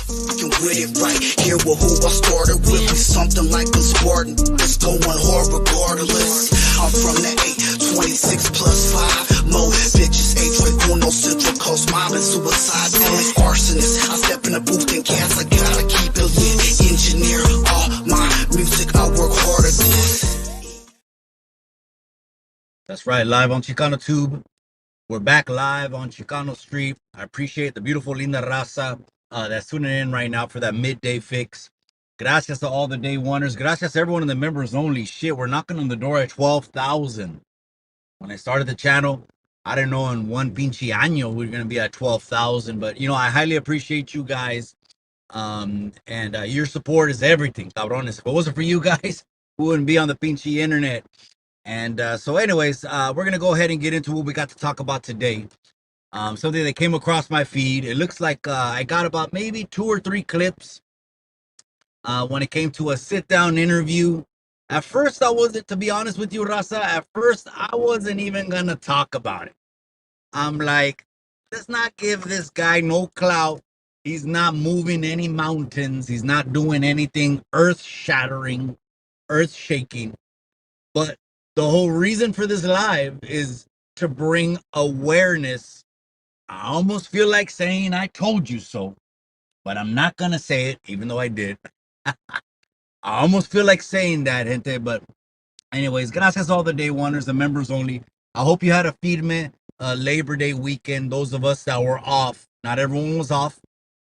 fucking with it right here with who I started with. Me something like I'm Spartan. It's going hard regardless. I'm from the 826 plus 5. Mo bitches, H-Uno, Central Coast mobbing, suicide, only arsonist. I step in the booth and cast, I gotta keep it lit. Engineer all my music, I work hard at this. That's right, live on Chicano Tube. We're back live on Chicano Street. I appreciate the beautiful Linda Raza that's tuning in right now for that midday fix. Gracias to all the day oneers. Gracias to everyone in the members only. Shit, we're knocking on the door at 12,000. When I started the channel, I didn't know in one pinche año we were going to be at 12,000. But, you know, I highly appreciate you guys. And your support is everything, cabrones. If it wasn't for you guys, we wouldn't be on the pinche internet. And so anyways, we're going to go ahead and get into what we got to talk about today. Something that came across my feed. It looks like I got about maybe 2 or 3 clips when it came to a sit-down interview. At first, I wasn't, to be honest with you, Raza, at first, I wasn't even going to talk about it. I'm like, let's not give this guy no clout. He's not moving any mountains. He's not doing anything earth-shattering, earth-shaking. But the whole reason for this live is to bring awareness. I almost feel like saying I told you so, but I'm not going to say it, even though I did. I almost feel like saying that, gente. But anyways, gracias all the day oneers, the members only. I hope you had a firme Labor Day weekend. Those of us that were off, not everyone was off,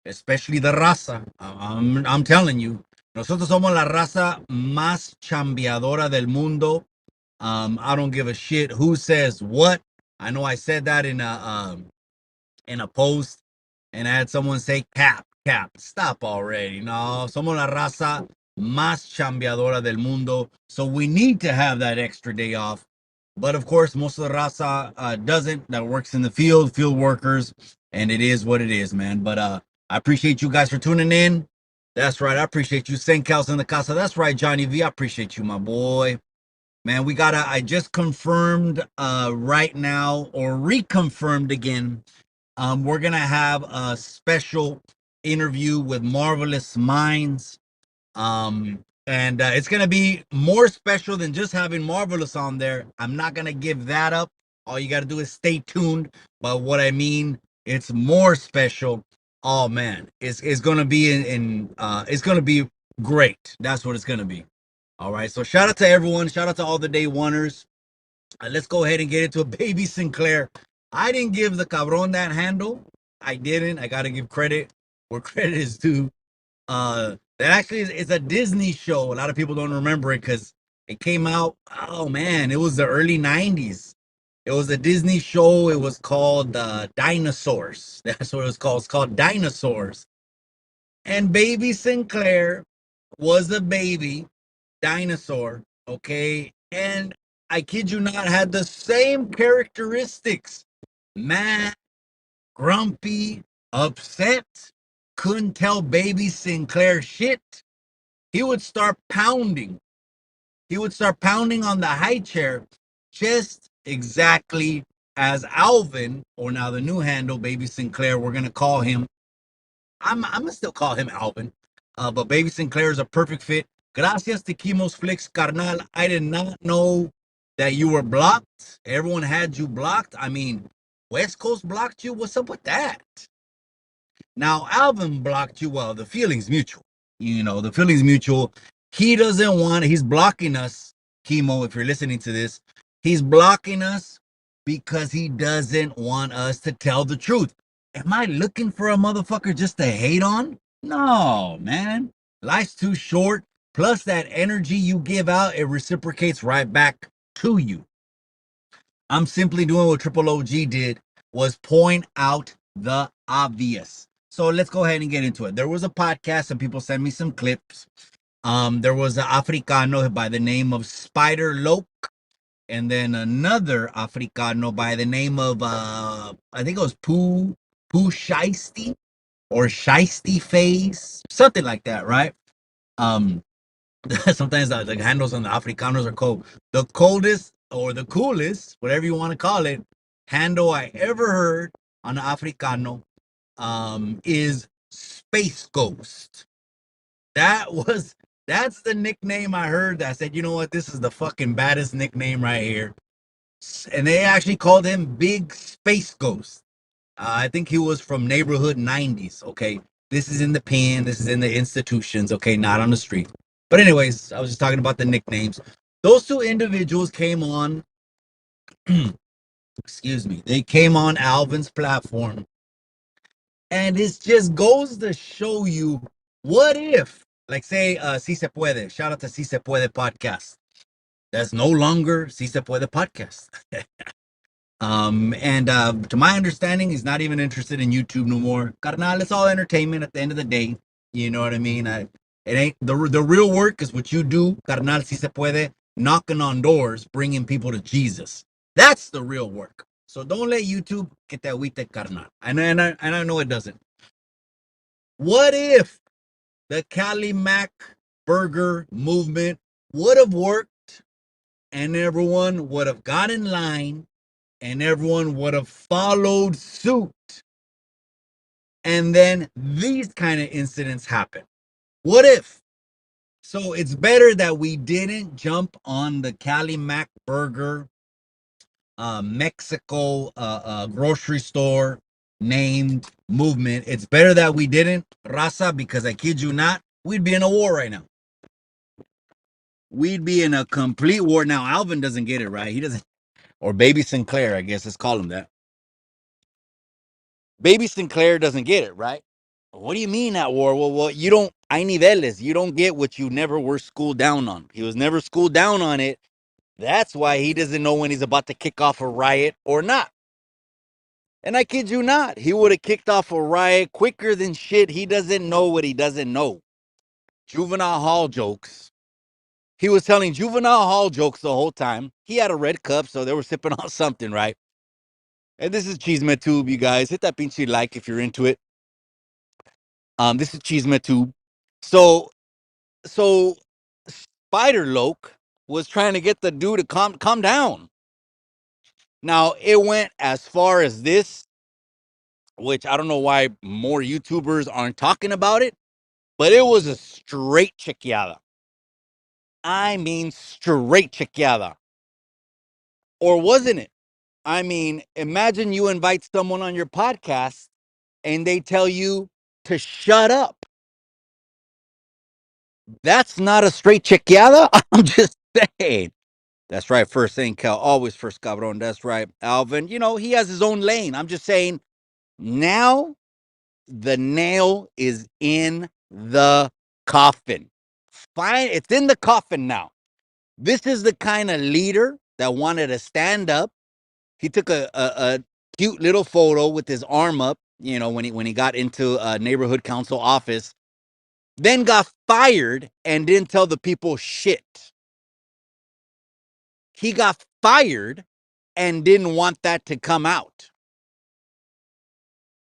especially the raza. I'm telling you, nosotros somos la raza más chambeadora del mundo. I don't give a shit who says what. I know I said that in a post, and I had someone say cap. Stop already. No, somos la raza más chambeadora del mundo. So we need to have that extra day off. But of course, most of the raza doesn't, that works in the field workers, and it is what it is, man. But I appreciate you guys for tuning in. That's right. I appreciate you. Sinclair's in the casa. That's right, Johnny V. I appreciate you, my boy. Man, I just confirmed right now, or reconfirmed again, we're gonna have a special interview with Marvelous Minds. And it's gonna be more special than just having Marvelous on there. I'm not gonna give that up. All you gotta do is stay tuned. But what I mean, it's more special. Oh man, it's gonna be it's gonna be great. That's what it's gonna be. All right. So shout out to everyone. Shout out to all the day oneers. Let's go ahead and get into a Baby Sinclair. I didn't give the cabron that handle. I didn't. I got to give credit where credit is due. That actually is a Disney show. A lot of people don't remember it because it came out. Oh man, it was the early 90s. It was a Disney show. It was called Dinosaurs. That's what it was called. It's called Dinosaurs. And Baby Sinclair was a baby dinosaur. Okay. And I kid you not, had the same characteristics. Mad, grumpy, upset, couldn't tell Baby Sinclair shit. He would start pounding. He would start pounding on the high chair, just exactly as Alvin, or now the new handle, Baby Sinclair, we're gonna call him. I'm gonna still call him Alvin. But Baby Sinclair is a perfect fit. Gracias to Kimo's Flicks, carnal. I did not know that you were blocked. Everyone had you blocked. I mean, West Coast blocked you. What's up with that? Now, Alvin blocked you. Well, the feeling's mutual. You know, the feeling's mutual. He doesn't want, he's blocking us, Kimo, if you're listening to this. He's blocking us because he doesn't want us to tell the truth. Am I looking for a motherfucker just to hate on? No, man. Life's too short. Plus, that energy you give out, it reciprocates right back to you. I'm simply doing what Triple OG did, was point out the obvious. So let's go ahead and get into it. There was a podcast, and people sent me some clips. There was an Africano by the name of Spider Loke, and then another Africano by the name of I think it was Pooh Shiesty or Shiesty Face, something like that, right? Sometimes the handles on the Africanos are cold. The coldest or the coolest, whatever you want to call it, handle I ever heard on the Africano is Space Ghost. That was that's the nickname I heard. That I said, you know what, this is the fucking baddest nickname right here. And they actually called him Big Space Ghost. I think he was from neighborhood 90s. Okay, this is in the pen. This is in the institutions. Okay, not on the street. But anyways, I was just talking about the nicknames. Those two individuals came on. Excuse me. They came on Alvin's platform, and it just goes to show you what if, like, say, Si Se Puede. Shout out to Si Se Puede podcast. That's no longer Si Se Puede podcast. And to my understanding, he's not even interested in YouTube no more. Carnal, it's all entertainment at the end of the day. You know what I mean? It ain't the real work is what you do, carnal, si se puede, knocking on doors, bringing people to Jesus. That's the real work. So don't let YouTube get that agüite, carnal. And I know it doesn't. What if the Cali Mac burger movement would have worked and everyone would have got in line and everyone would have followed suit, and then these kind of incidents happen? What if? So it's better that we didn't jump on the Cali Mac Burger Mexico grocery store named movement. It's better that we didn't, Raza, because I kid you not, we'd be in a war right now. We'd be in a complete war. Now, Alvin doesn't get it, right? He doesn't, or Baby Sinclair, I guess let's call him that. Baby Sinclair doesn't get it, right? What do you mean at war? Well, you don't, hay niveles. You don't get what you never were schooled down on. He was never schooled down on it. That's why he doesn't know when he's about to kick off a riot or not. And I kid you not, he would have kicked off a riot quicker than shit. He doesn't know what he doesn't know. Juvenile hall jokes. He was telling juvenile hall jokes the whole time. He had a red cup, so they were sipping on something, right? And this is Cheeseman Tube, you guys. Hit that pinche like if you're into it. This is Cheeseman Tube. So Spider Loke was trying to get the dude to calm down. Now it went as far as this, which I don't know why more YouTubers aren't talking about it, but it was a straight chequeada. I mean, straight chequeada. Or wasn't it? I mean, imagine you invite someone on your podcast and they tell you to shut up. That's not a straight chequeada. I'm just saying. That's right. First thing, Cal. Always first, cabron. That's right. Alvin, you know, he has his own lane. I'm just saying now the nail is in the coffin. Fine. It's in the coffin now. This is the kind of leader that wanted to stand up. He took a cute little photo with his arm up, you know, when he got into a neighborhood council office, then got fired and didn't tell the people shit. He got fired and didn't want that to come out.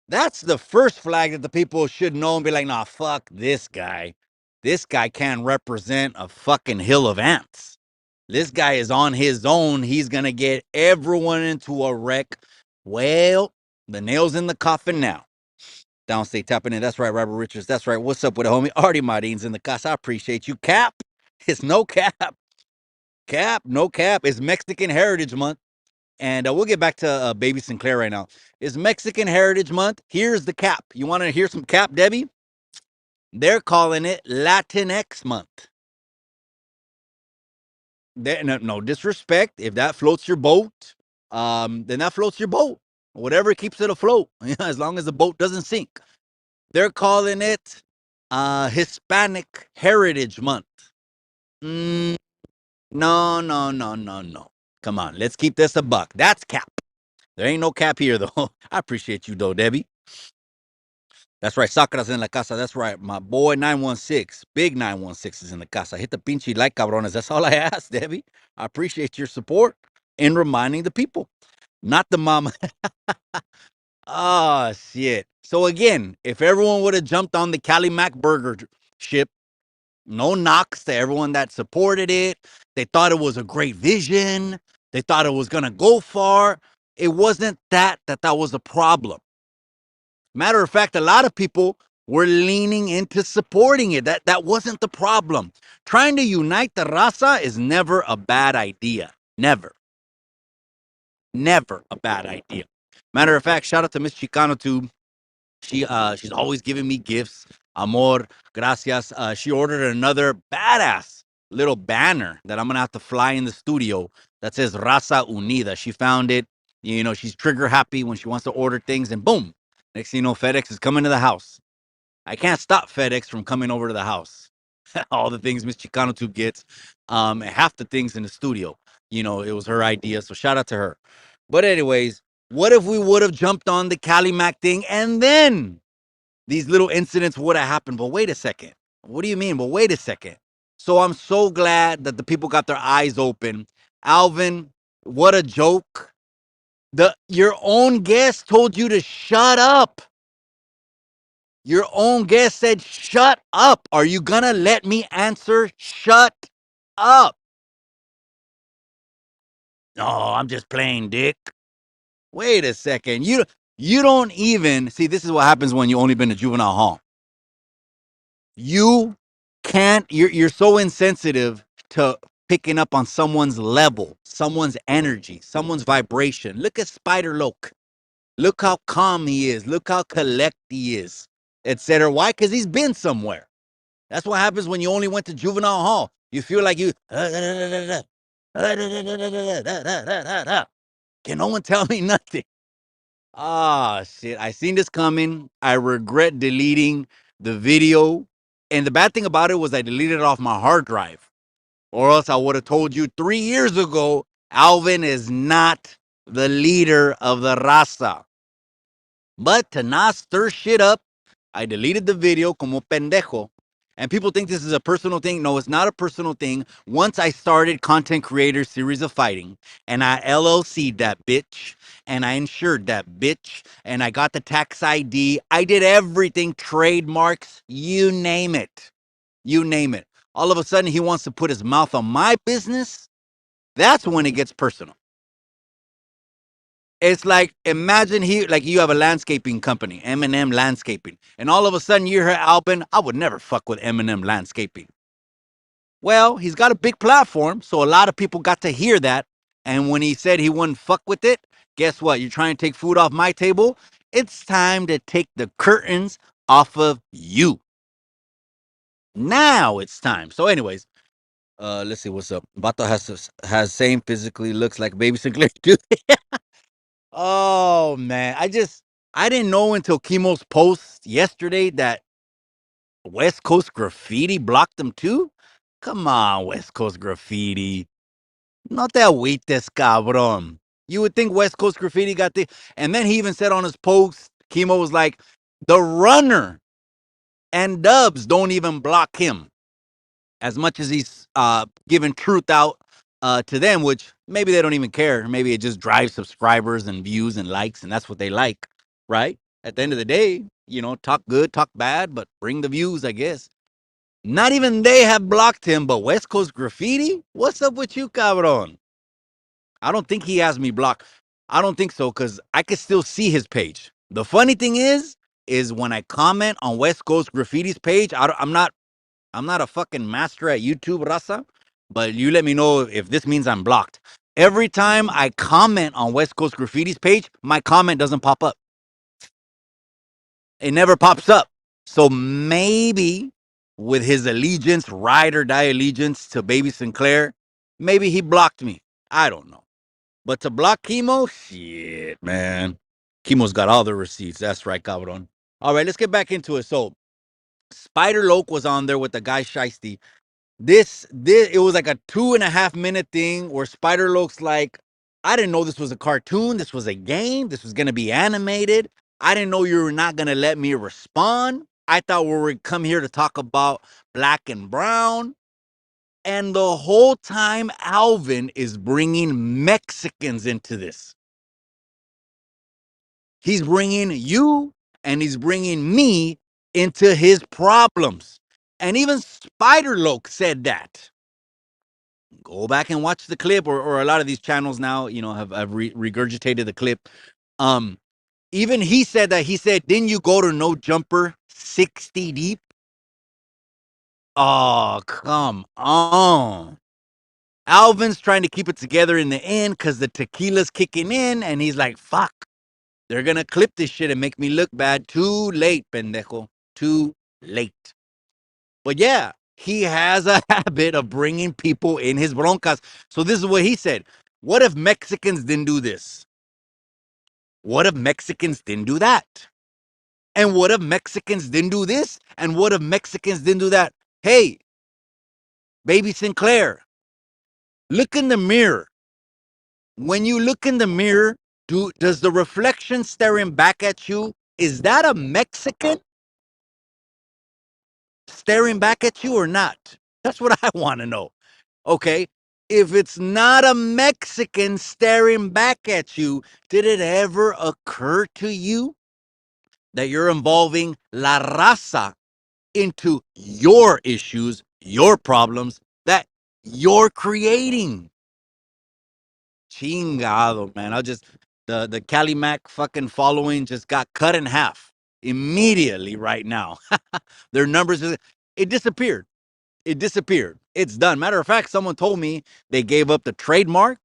That's the first flag that the people should know and be like, nah, fuck this guy. This guy can't represent a fucking hill of ants. This guy is on his own. He's going to get everyone into a wreck. Well, the nail's in the coffin now. Downstate tapping in. That's right, Robert Richards. That's right. What's up with the homie? Artie Martin's in the casa. I appreciate you. Cap. It's no cap. Cap. No cap. It's Mexican Heritage Month. And we'll get back to Baby Sinclair right now. It's Mexican Heritage Month. Here's the cap. You want to hear some cap, Debbie? They're calling it Latinx Month. No disrespect. If that floats your boat, then that floats your boat. Whatever keeps it afloat, as long as the boat doesn't sink. They're calling it Hispanic Heritage Month. No, no, no, no, no. Come on, let's keep this a buck. That's cap. There ain't no cap here, though. I appreciate you, though, Debbie. That's right. Sakura's in la casa. That's right. My boy 916. Big 916 is in the casa. Hit the pinche like, cabrones. That's all I ask, Debbie. I appreciate your support in reminding the people. Not the mama. Ah, shit. So again, if everyone would have jumped on the Cali Mac burger ship, no knocks to everyone that supported it. They thought it was a great vision. They thought it was going to go far. It wasn't that was a problem. Matter of fact, a lot of people We're leaning into supporting it. That wasn't the problem. Trying to unite the raza is never a bad idea. Never. Never a bad idea. Matter of fact, shout out to Miss Chicano too. She's always giving me gifts. Amor, gracias. She ordered another badass little banner that I'm gonna have to fly in the studio that says Raza Unida. She found it. You know, she's trigger happy when she wants to order things, and boom. Next thing you know, FedEx is coming to the house. I can't stop FedEx from coming over to the house. All the things Miss Chicano Tube gets, and half the things in the studio. You know, it was her idea, so shout out to her. But anyways, what if we would have jumped on the Cali Mac thing and then these little incidents would have happened? But wait a second. What do you mean? But wait a second. So I'm so glad that the people got their eyes open. Alvin, what a joke. Your own guest told you to shut up. Your own guest said, shut up. Are you going to let me answer? Shut up. No, I'm just playing, dick. Wait a second. You don't even see. This is what happens when you only been to juvenile hall. You can't. You're so insensitive to picking up on someone's level, someone's energy, someone's vibration. Look at Spider Loke. Look how calm he is. Look how collect he is, etc. Why? Because he's been somewhere. That's what happens when you only went to juvenile hall. You feel like you. Can no one tell me nothing? Ah, shit. I seen this coming. I regret deleting the video. And the bad thing about it was I deleted it off my hard drive. Or else I would have told you 3 years ago, Alvin is not the leader of the raza. But to not stir shit up, I deleted the video como pendejo. And people think this is a personal thing. No, it's not a personal thing. Once I started Content Creator Series of Fighting, and I LLC'd that bitch, and I insured that bitch, and I got the tax ID. I did everything, trademarks, you name it. You name it. All of a sudden, he wants to put his mouth on my business. That's when it gets personal. It's like, imagine you have a landscaping company, M&M Landscaping, and all of a sudden you hear Alvin, I would never fuck with M&M Landscaping. Well, he's got a big platform, so a lot of people got to hear that. And when he said he wouldn't fuck with it, guess what? You're trying to take food off my table. It's time to take the curtains off of you. Now it's time. So, anyways, let's see what's up. Bato has same physically looks like baby Sinclair too. Oh man, I didn't know until Chemo's post yesterday that West Coast Graffiti blocked them too. Come on, West Coast Graffiti. No te agüites, cabrón. You would think West Coast Graffiti got the. And then he even said on his post, Chemo was like, the runner and Dubs don't even block him as much as he's giving truth out to them, which maybe they don't even care. Maybe it just drives subscribers and views and likes, and that's what they like, right? At the end of the day, you know, talk good, talk bad, but bring the views, I guess. Not even they have blocked him, but West Coast Graffiti? What's up with you, cabron? I don't think he has me blocked. I don't think so, because I could still see his page. The funny thing is when I comment on West Coast Graffiti's page, I'm not a fucking master at YouTube, raza, but you let me know if this means I'm blocked. Every time I comment on West Coast Graffiti's page, my comment doesn't pop up. It never pops up. So maybe with his allegiance, ride or die allegiance to baby Sinclair, maybe he blocked me. I don't know. But to block Chemo, shit, man. Chemo's got all the receipts. That's right, cabron. All right, let's get back into it. So Spider Loke was on there with the guy Shiesty. This it was like a 2.5 minute thing where Spider Loke's like, I didn't know this was a cartoon. This was a game. This was gonna be animated. I didn't know you were not gonna let me respond. I thought we were come here to talk about black and brown. And the whole time, Alvin is bringing Mexicans into this. He's bringing you and he's bringing me into his problems. And even Spider Loke said that. Go back and watch the clip, or a lot of these channels now, you know, have regurgitated the clip. Even he said that. He said, "Didn't you go to No Jumper 60 deep. Oh, come on. Alvin's trying to keep it together in the end because the tequila's kicking in, and he's like, fuck, they're going to clip this shit and make me look bad. Too late, pendejo. Too late. But yeah, he has a habit of bringing people in his broncas. So this is what he said. What if Mexicans didn't do this? What if Mexicans didn't do that? And what if Mexicans didn't do this? And what if Mexicans didn't do that? Hey, baby Sinclair, look in the mirror. When you look in the mirror, does the reflection staring back at you, is that a Mexican staring back at you or not? That's what I want to know. Okay. If it's not a Mexican staring back at you, did it ever occur to you that you're involving La Raza into your issues, your problems that you're creating? Chingado, man. The Cali Mac fucking following just got cut in half immediately right now. Their numbers, it disappeared. It disappeared. It's done. Matter of fact, someone told me they gave up the trademark,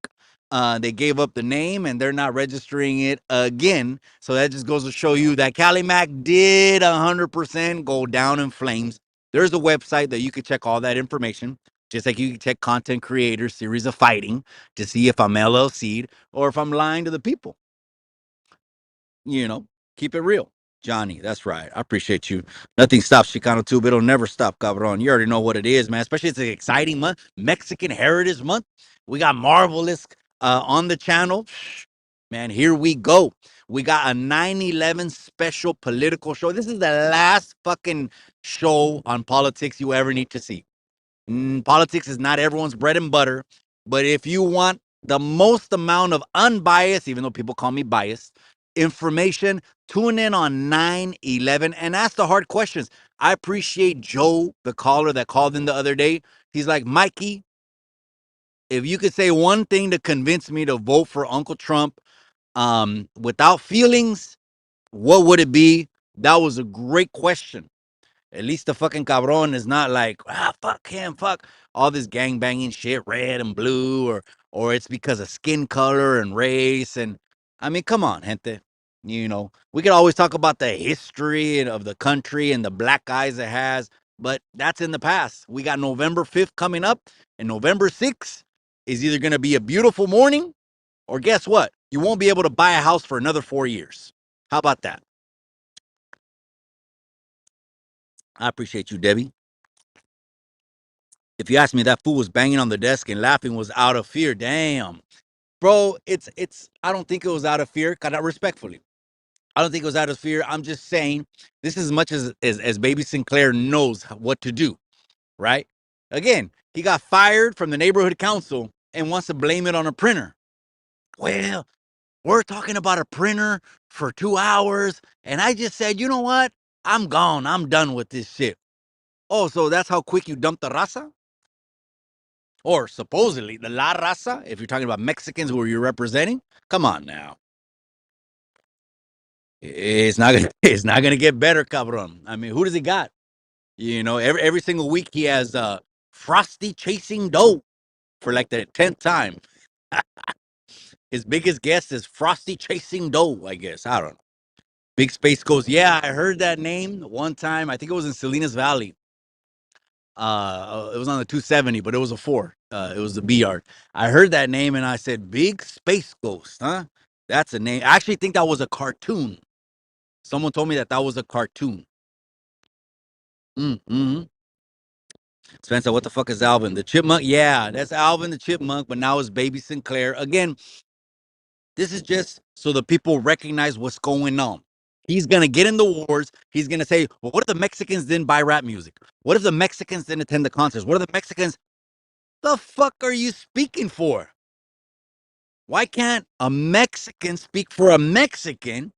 they gave up the name, and they're not registering it again. So that just goes to show you that Cali Mac did 100% go down in flames. There's a website that you can check all that information, just like you can check content creators, series of fighting, to see if I'm LLC'd or if I'm lying to the people. You know, keep it real. Johnny, that's right. I appreciate you. Nothing stops Chicano Tube. It'll never stop, cabron. You already know what it is, man. Especially it's an exciting month, Mexican Heritage Month. We got Marvelous on the channel. Man, here we go. We got a 9/11 special political show. This is the last fucking show on politics you ever need to see. Politics is not everyone's bread and butter, but if you want the most amount of unbiased, even though people call me biased, information, tune in on 9/11 and ask the hard questions. I appreciate Joe, the caller that called in the other day. He's like, Mikey, if you could say one thing to convince me to vote for Uncle Trump without feelings, what would it be? That was a great question. At least the fucking cabron is not like, fuck him, fuck all this gang banging shit, red and blue, or it's because of skin color and race. And I mean, come on, gente. You know, we could always talk about the history of the country and the black guys it has, but that's in the past. We got November 5th coming up, and November 6th is either going to be a beautiful morning, or guess what? You won't be able to buy a house for another 4 years. How about that? I appreciate you, Debbie. If you ask me, that fool was banging on the desk and laughing was out of fear. Damn, bro, it's. I don't think it was out of fear. Not respectfully, I don't think it was out of fear. I'm just saying this is as much as Baby Sinclair knows what to do. Right? Again, he got fired from the neighborhood council and wants to blame it on a printer. Well, we're talking about a printer for 2 hours, and I just said, you know what? I'm gone. I'm done with this shit. Oh, so that's how quick you dumped the raza? Or supposedly the La Raza, if you're talking about Mexicans who you're representing. Come on now. It's not gonna get better, cabron. I mean, who does he got? You know, every single week he has Frosty chasing dough for like the 10th time. His biggest guest is Frosty chasing dough, I guess. I don't know. Big Space goes, yeah, I heard that name one time. I think it was in Salinas Valley. It was on the 270, but it was a 4. It was the B yard. I heard that name and I said, Big Space Ghost, huh? That's a name. I actually think that was a cartoon. Someone told me that was a cartoon. Mm-hmm. Spencer, what the fuck is Alvin? The Chipmunk? Yeah, that's Alvin the Chipmunk, but now it's Baby Sinclair. Again, this is just so the people recognize what's going on. He's going to get in the wars. He's going to say, well, what if the Mexicans didn't buy rap music? What if the Mexicans didn't attend the concerts? What if the Mexicans, the fuck are you speaking for? Why can't a Mexican speak for a Mexican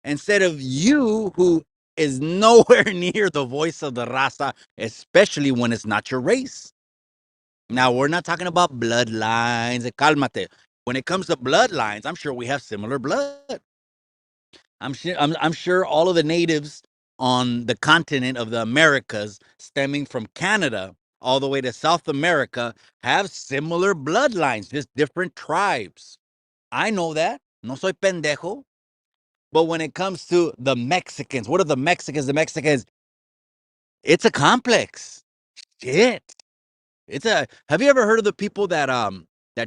instead of you, who is nowhere near the voice of the raza, especially when it's not your race? Now, we're not talking about bloodlines. Cálmate. When it comes to bloodlines, I'm sure we have similar blood. I'm sure all of the natives on the continent of the Americas, stemming from Canada all the way to South America, have similar bloodlines, just different tribes. I know that. No soy pendejo. But when it comes to the Mexicans, what are the Mexicans? The Mexicans, it's a complex. Shit. It's a Have you ever heard of the people that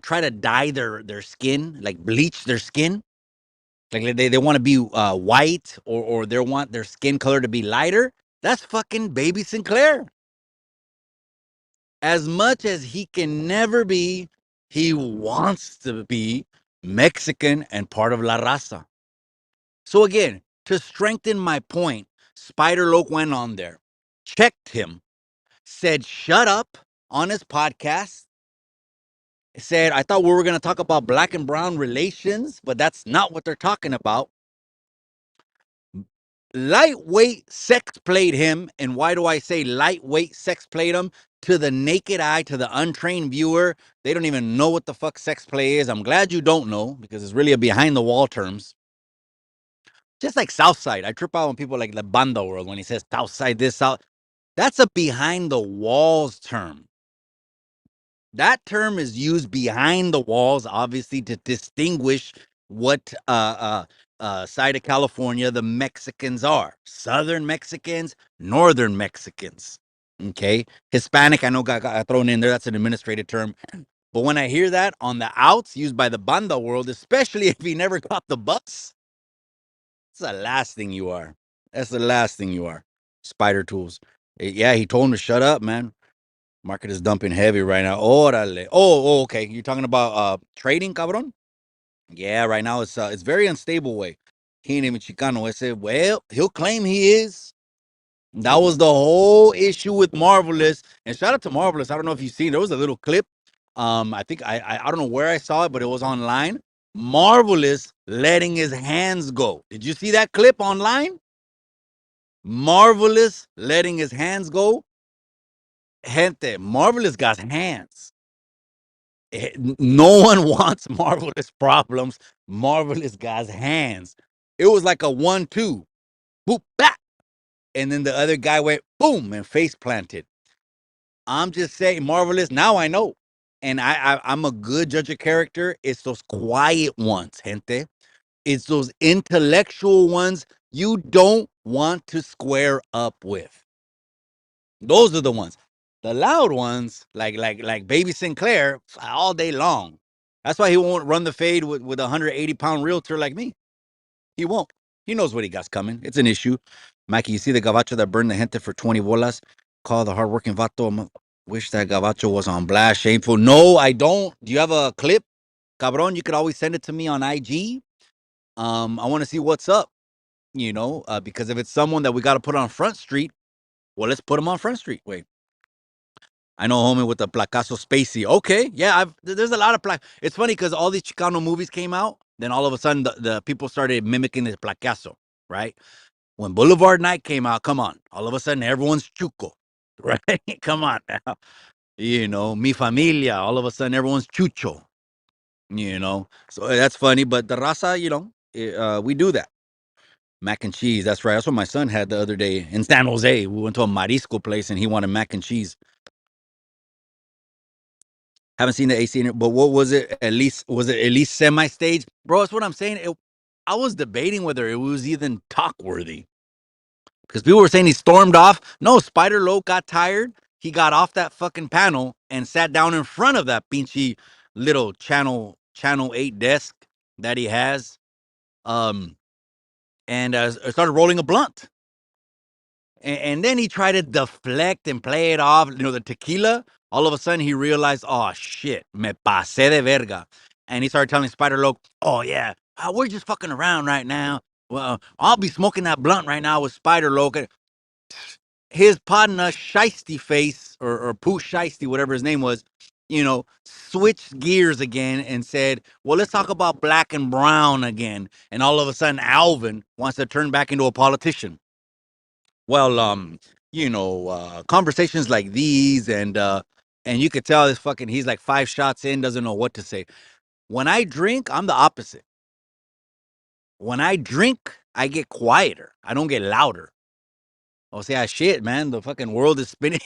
try to dye their skin, like bleach their skin? Like they want to be white, or they want their skin color to be lighter? That's fucking baby Sinclair. As much as he can never be, he wants to be Mexican and part of La Raza. So again, to strengthen my point, Spider Loke went on there, checked him, said shut up on his podcast, said I thought we were going to talk about black and brown relations, but that's not what they're talking about. Lightweight sex played him. And why do I say lightweight sex played him? To the naked eye, to the untrained viewer, they don't even know what the fuck sex play is. I'm glad you don't know, because it's really a behind the wall terms. Just like Southside. I trip out when people like the banda world, when he says Southside this, South. That's a behind the walls term. That term is used behind the walls, obviously, to distinguish what side of California the Mexicans are. Southern Mexicans, Northern Mexicans. Okay. Hispanic, I know got thrown in there. That's an administrative term. But when I hear that on the outs used by the banda world, especially if he never got the bus, it's the last thing you are. That's the last thing you are. Spider tools. Yeah, he told him to shut up, man. Market is dumping heavy right now. Órale. Oh, okay. You're talking about trading, cabrón? Yeah, right now it's very unstable way. He ain't even Chicano. I said, well, he'll claim he is. That was the whole issue with Marvelous. And shout out to Marvelous. I don't know if you've seen. There was a little clip. I think I don't know where I saw it, but it was online. Marvelous letting his hands go. Did you see that clip online? Marvelous letting his hands go. Gente, Marvelous got hands. No one wants Marvelous problems. Marvelous guy's hands. It was like a 1-2, boop, back, and then the other guy went boom and face planted. I'm just saying, Marvelous. Now I know, and I'm a good judge of character. It's those quiet ones, gente. It's those intellectual ones you don't want to square up with. Those are the ones. The loud ones, like Baby Sinclair, all day long. That's why he won't run the fade with a 180-pound realtor like me. He won't. He knows what he got coming. It's an issue. Mikey, you see the gabacho that burned the gente for 20 bolas? Call the hardworking vato. Wish that gabacho was on blast. Shameful. No, I don't. Do you have a clip? Cabron, you could always send it to me on IG. I want to see what's up, because if it's someone that we got to put on Front Street, well, let's put him on Front Street. Wait. I know homie with the Placazo Spacey. Okay, yeah, there's a lot of It's funny because all these Chicano movies came out, then all of a sudden the people started mimicking the Placazo, right? When Boulevard Night came out, come on, all of a sudden everyone's Chuco, right? Come on now. Mi Familia, all of a sudden everyone's Chucho, So that's funny, but the raza, we do that. Mac and cheese, that's right. That's what my son had the other day in San Jose. We went to a marisco place and he wanted mac and cheese. Haven't seen the AC in it, but what was it? Was it at least semi-stage? Bro, that's what I'm saying. I was debating whether it was even talk worthy. Because people were saying he stormed off. No, Spider Loke got tired. He got off that fucking panel and sat down in front of that pinchy little channel 8 desk that he has. And started rolling a blunt. And then he tried to deflect and play it off, the tequila. All of a sudden, he realized, oh, shit, me pasé de verga. And he started telling Spider Loke, oh, yeah, we're just fucking around right now. Well, I'll be smoking that blunt right now with Spider Loke. His partner, Shiesty Face, or Pooh Shiesty, whatever his name was, switched gears again and said, well, let's talk about black and brown again. And all of a sudden, Alvin wants to turn back into a politician. Well, conversations like these, and you could tell he's like 5 shots in, doesn't know what to say. When I drink, I'm the opposite. When I drink, I get quieter. I don't get louder. O sea, shit, man. The fucking world is spinning.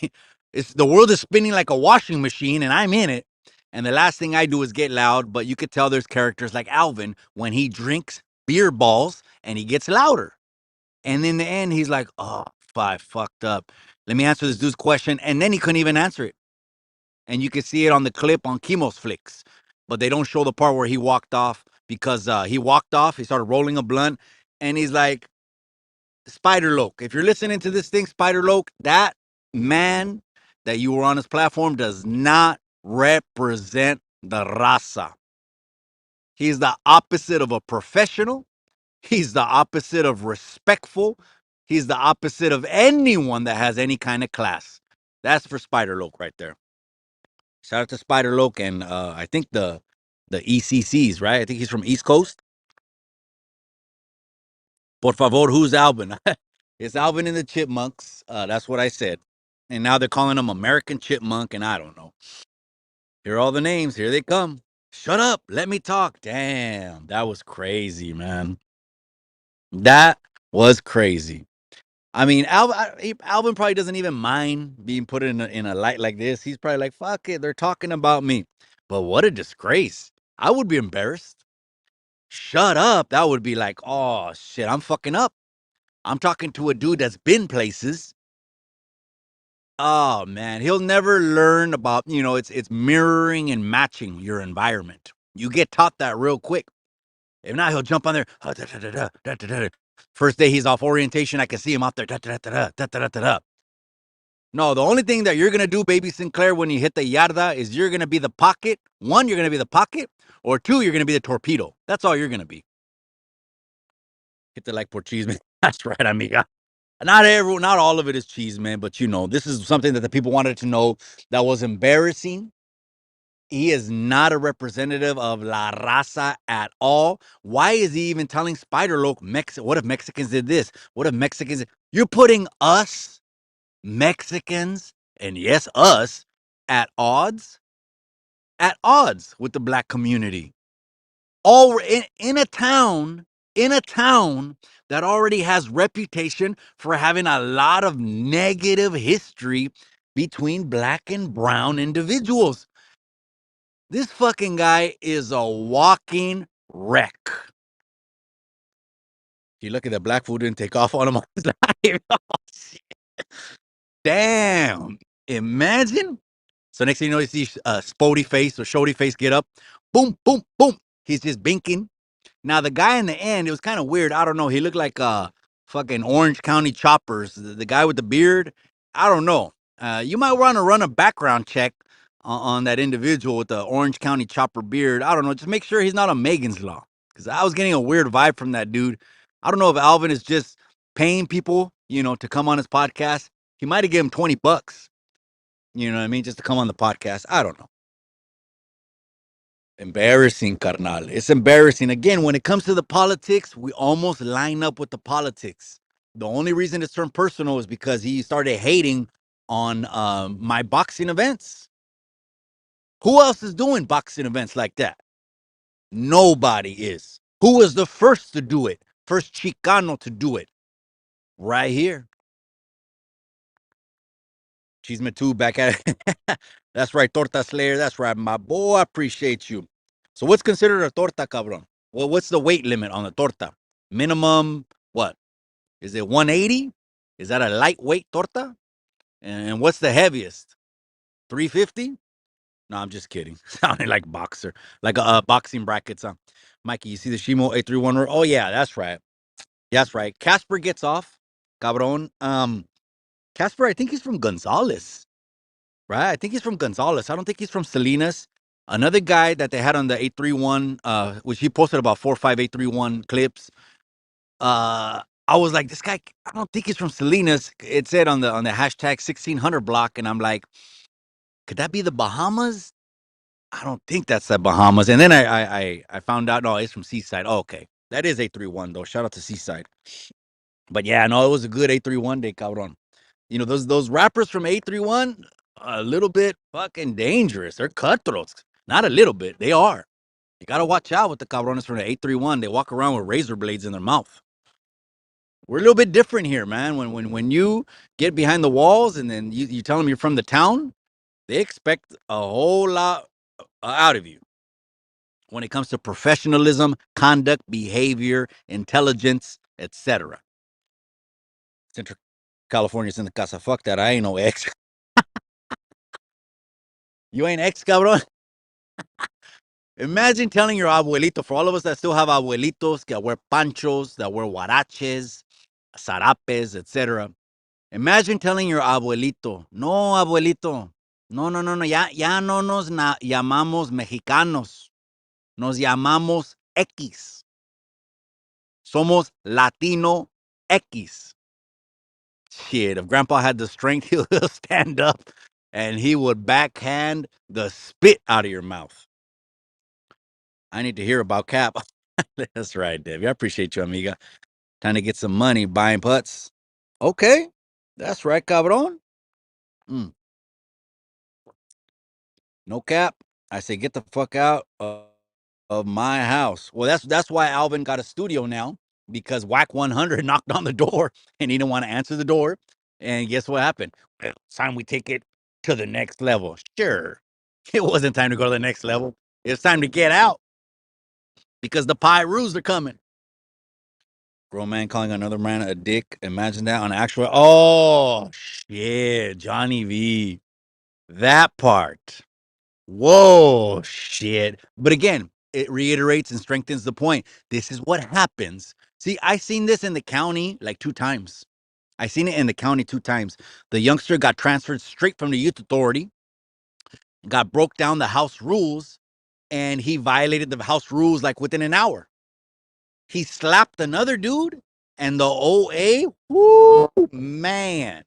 The world is spinning like a washing machine, and I'm in it. And the last thing I do is get loud. But you could tell there's characters like Alvin when he drinks beer balls and he gets louder. And in the end, he's like, "Oh, I fucked up. Let me answer this dude's question," and then he couldn't even answer it. And you can see it on the clip on Chemo's Flicks, but they don't show the part where he walked off because he walked off. He started rolling a blunt, and he's like, Spider Loke. If you're listening to this thing, Spider Loke, that man that you were on his platform does not represent the raza. He's the opposite of a professional. He's the opposite of respectful. He's the opposite of anyone that has any kind of class. That's for Spider Loke right there. Shout out to Spider Loke and I think the ECCs, right? I think he's from East Coast. Por favor, who's Alvin? It's Alvin and the Chipmunks. That's what I said. And now they're calling him American Chipmunk, and I don't know. Here are all the names. Here they come. Shut up. Let me talk. Damn, that was crazy, man. That was crazy. I mean, Alvin probably doesn't even mind being put in a light like this. He's probably like, fuck it, they're talking about me. But what a disgrace. I would be embarrassed. Shut up. That would be like, oh shit, I'm fucking up. I'm talking to a dude that's been places. Oh man, he'll never learn about, it's mirroring and matching your environment. You get taught that real quick. If not, he'll jump on there. First day he's off orientation, I can see him out there. No, the only thing that you're gonna do, baby Sinclair, when you hit the yarda is you're gonna be the pocket. One, you're gonna be the pocket, or two, you're gonna be the torpedo. That's all you're gonna be. Hit the like por cheese, man. That's right, amiga. Not all of it is cheese, man, but this is something that the people wanted to know that was embarrassing. He is not a representative of La Raza at all. Why is he even telling Spider Loke, what if Mexicans did this? What if Mexicans You're putting us, Mexicans, and yes, us, at odds? At odds with the black community. All in a town that already has reputation for having a lot of negative history between black and brown individuals. This fucking guy is a walking wreck. You look at the black food didn't take off on him on his life. Oh, shit. Damn. Imagine. So next thing you know, you see Spody face or Shody face get up. Boom, boom, boom. He's just binking. Now the guy in the end, it was kind of weird. I don't know. He looked like fucking Orange County Choppers. The guy with the beard. I don't know. You might want to run a background check on that individual with the Orange County Chopper beard. I don't know. Just make sure he's not on Megan's Law, because I was getting a weird vibe from that dude. I don't know if Alvin is just paying people, to come on his podcast. He might have given him $20. You know what I mean? Just to come on the podcast. I don't know. Embarrassing, carnal. It's embarrassing. Again, when it comes to the politics, we almost line up with the politics. The only reason it's turned personal is because he started hating on my boxing events. Who else is doing boxing events like that? Nobody is. Who was the first to do it? First Chicano to do it? Right here. Chisme 2 back at it. That's right, Torta Slayer. That's right, my boy. I appreciate you. So what's considered a torta, cabron? Well, what's the weight limit on the torta? Minimum, what? Is it 180? Is that a lightweight torta? And what's the heaviest? 350? No, I'm just kidding. Sounding like boxer. Like a boxing brackets. Mikey, you see the Shimo 831? Oh, yeah, that's right. That's right. Casper gets off. Cabron. Casper, I think he's from Gonzales. Right? I think he's from Gonzales. I don't think he's from Salinas. Another guy that they had on the 831, which he posted about 4 or 5 831 clips. I was like, this guy, I don't think he's from Salinas. It said on the hashtag 1600 block, and I'm like, could that be the Bahamas? I don't think that's the Bahamas. And then I found out, no, it's from Seaside. Oh, okay. That is 831 though. Shout out to Seaside. But yeah, no, it was a good 831 day, cabron. Those rappers from 831, a little bit fucking dangerous. They're cutthroats. Not a little bit. They are. You got to watch out with the cabrones from the 831. They walk around with razor blades in their mouth. We're a little bit different here, man. When you get behind the walls and then you tell them you're from the town, they expect a whole lot out of you when it comes to professionalism, conduct, behavior, intelligence, etc. Central California's in the casa. Fuck that. I ain't no ex. You ain't ex, cabrón. Imagine telling your abuelito, for all of us that still have abuelitos that wear panchos, that wear huaraches, zarapes, etc. Imagine telling your abuelito, no, abuelito, no, no, no, no, ya no nos llamamos mexicanos, nos llamamos X. Somos Latino X. Shit, if grandpa had the strength, he'll stand up and he would backhand the spit out of your mouth. I need to hear about Cap. That's right, Debbie. I appreciate you, amiga. Trying to get some money buying putts. Okay. That's right, cabron. Mm, no cap. I say get the fuck out of my house. Well, that's why Alvin got a studio now, because Whack 100 knocked on the door and he didn't want to answer the door. And guess what happened? Well, it's time we take it to the next level. Sure. It wasn't time to go to the next level. It's time to get out because the Pyrus are coming. Grown man calling another man a dick. Imagine that on actual. Oh, shit. Johnny V. That part. Whoa, shit. But again, it reiterates and strengthens the point. This is what happens. See, I seen this in the county like 2 times. I seen it in the county 2 times. The youngster got transferred straight from the youth authority, got broke down the house rules, and he violated the house rules like within an hour. He slapped another dude, and the OA, whoo, man.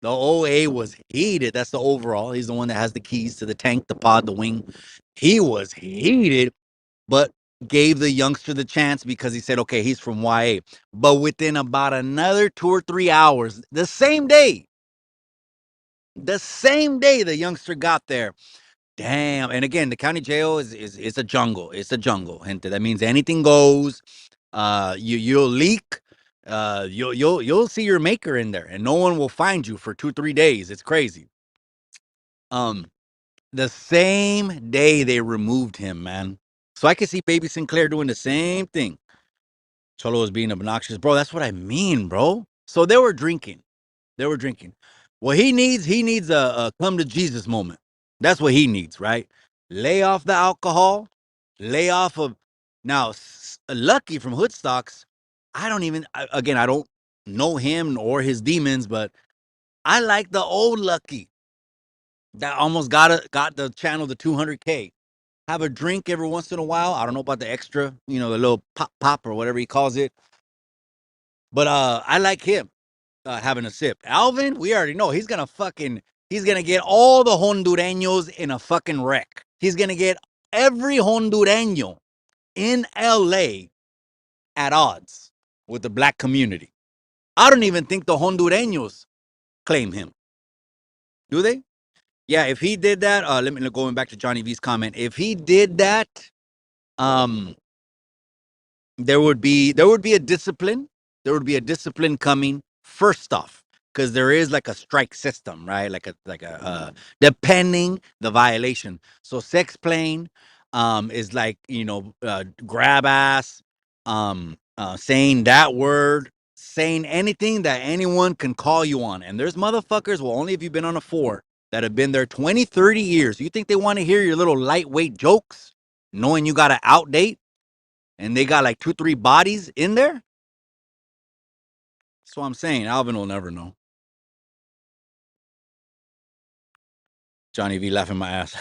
The OA was heated. That's the overall. He's the one that has the keys to the tank, the pod, the wing. He was heated, but gave the youngster the chance because he said, okay, he's from YA. But within about another 2 or 3 hours, the same day the youngster got there. Damn. And again, the county jail is a jungle. It's a jungle. Gente. That means anything goes. You'll leak. You'll see your maker in there, and no one will find you for 2 3 days. It's crazy. Um, the same day they removed him, man. So I could see Baby Sinclair doing the same thing. Cholo was being obnoxious, bro. That's what I mean, bro. So they were drinking. They were drinking. Well, he needs a come to Jesus moment. That's what he needs, right? Lay off the alcohol, lay off of now. Lucky from Hoodstocks, I don't even. Again, I don't know him or his demons, but I like the old Lucky that almost got the channel to 200K. Have a drink every once in a while. I don't know about the extra, the little pop or whatever he calls it, but I like him. Having a sip. Alvin, we already know he's gonna get all the Hondureños in a fucking wreck. He's gonna get every Hondureño in LA at odds with the black community. I don't even think the Hondureños claim him. Do they? Yeah, if he did that, let me going back to Johnny V's comment. If he did that, um, there would be a discipline. There would be a discipline coming first off, because there is like a strike system, right? Like a depending the violation. So sex playing is like grab ass, saying that word, saying anything that anyone can call you on. And there's motherfuckers, well, only if you've been on a four, that have been there 20 30 years. You think they want to hear your little lightweight jokes knowing you got to outdate and they got like 2 3 bodies in there? That's what I'm saying. Alvin will never know. Johnny V laughing my ass.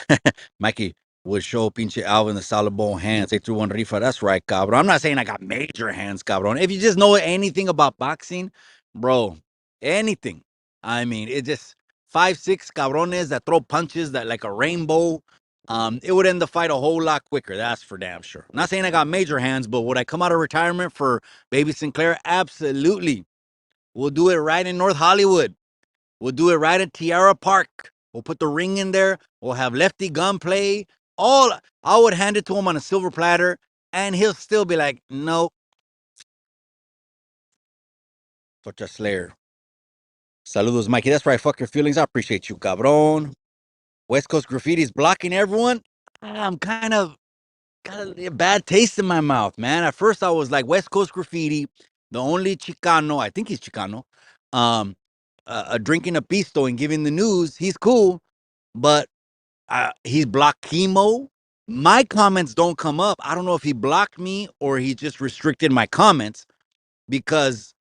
Mikey would show pinche Alvin the solid bone hands. They threw one rifa. That's right, cabrón. I'm not saying I got major hands, cabrón. If you just know anything about boxing, bro, anything. I mean, it just 5 6 cabrones that throw punches that like a rainbow. It would end the fight a whole lot quicker. That's for damn sure. I'm not saying I got major hands, but would I come out of retirement for Baby Sinclair? Absolutely. We'll do it right in North Hollywood. We'll do it right at Tiara Park. We'll put the ring in there. We'll have Lefty gunplay. I would hand it to him on a silver platter, and he'll still be like, "Nope, Torta Slayer. Saludos, Mikey. That's right. Fuck your feelings. I appreciate you, cabron. West Coast Graffiti's blocking everyone. I'm kind of got a bad taste in my mouth, man. At first, I was like, West Coast Graffiti, the only Chicano, I think he's Chicano, um, drinking a pisto and giving the news. He's cool, but he's blocked chemo. My comments don't come up. I don't know if he blocked me or he just restricted my comments because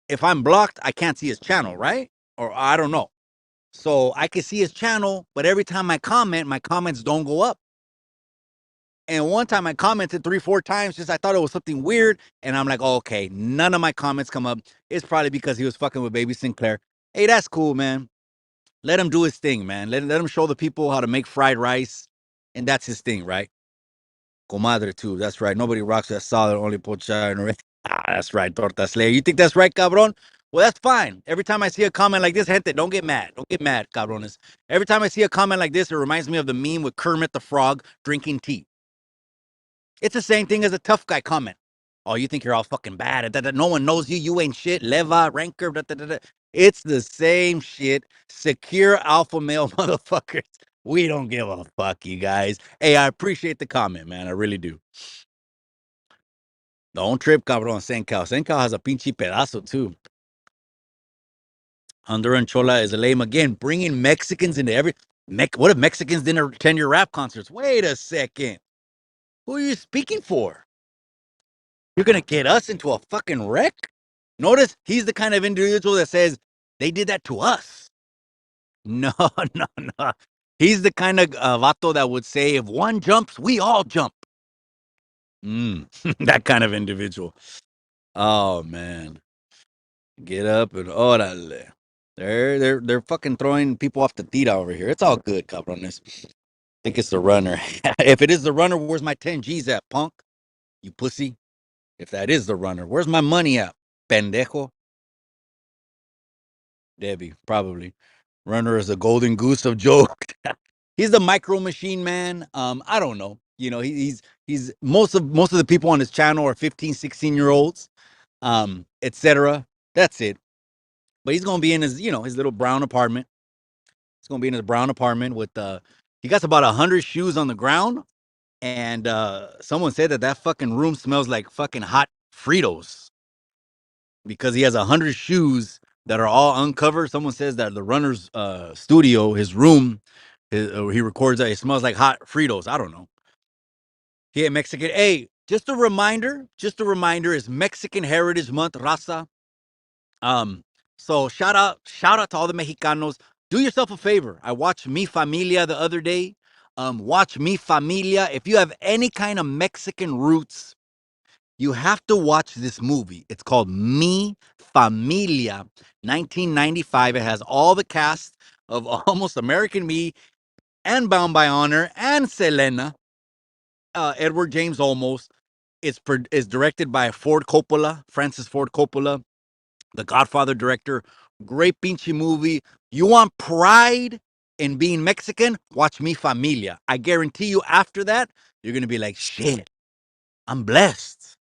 if I'm blocked, I can't see his channel, right? Or I don't know. So I can see his channel, but every time I comment, my comments don't go up. And one time I commented 3, 4 times, just I thought it was something weird. And I'm like, oh, okay, none of my comments come up. It's probably because he was fucking with baby Sinclair. Hey, that's cool, man. Let him do his thing, man. Let him show the people how to make fried rice. And that's his thing, right? Comadre, too. That's right. Nobody rocks that solid, only pocha and that's right, Torta Slayer. You think that's right, cabron? Well, that's fine. Every time I see a comment like this, gente, don't get mad. Don't get mad, cabrones. Every time I see a comment like this, it reminds me of the meme with Kermit the Frog drinking tea. It's the same thing as a tough guy comment. Oh, you think you're all fucking bad. No one knows you. You ain't shit. Leva, rancor. It's the same shit. Secure alpha male motherfuckers. We don't give a fuck, you guys. Hey, I appreciate the comment, man. I really do. Don't trip, cabrón. Sencal. Sencal has a pinche pedazo, too. Honduran Chola is a lame again, bringing Mexicans into every. What if Mexicans didn't attend your rap concerts? Wait a second. Who are you speaking for? You're going to get us into a fucking wreck? Notice he's the kind of individual that says they did that to us. No, no, no. He's the kind of vato that would say if one jumps, we all jump. That kind of individual. Oh, man. Get up and orale. They're fucking throwing people off the tira over here. It's all good, cabrones. I think it's the runner. If it is the runner, where's my 10 G's at, punk? You pussy. If that is the runner, where's my money at, pendejo? Debbie, probably. Runner is a golden goose of joke. He's the micro machine man. I don't know. You know, he's most of the people on his channel are 15, 16-year olds, etc. That's it. But he's gonna be in his, his little brown apartment. He's gonna be in his brown apartment with he got about 100 shoes on the ground, and someone said that fucking room smells like fucking hot Fritos because he has 100 shoes that are all uncovered. Someone says that the runner's studio, his room, he records that it smells like hot Fritos. I don't know. He ain't Mexican. Hey, just a reminder. It's Mexican Heritage Month, raza. So shout out to all the Mexicanos. Do yourself a favor. I watched Mi Familia the other day. Watch Mi Familia. If you have any kind of Mexican roots, you have to watch this movie. It's called Mi Familia, 1995. It has all the cast of Almost American Me and Bound by Honor and Selena. Edward James Olmos. It's directed by Francis Ford Coppola, the Godfather director. Great pinche movie. You want pride in being Mexican? Watch Mi Familia. I guarantee you after that, you're going to be like, shit, I'm blessed.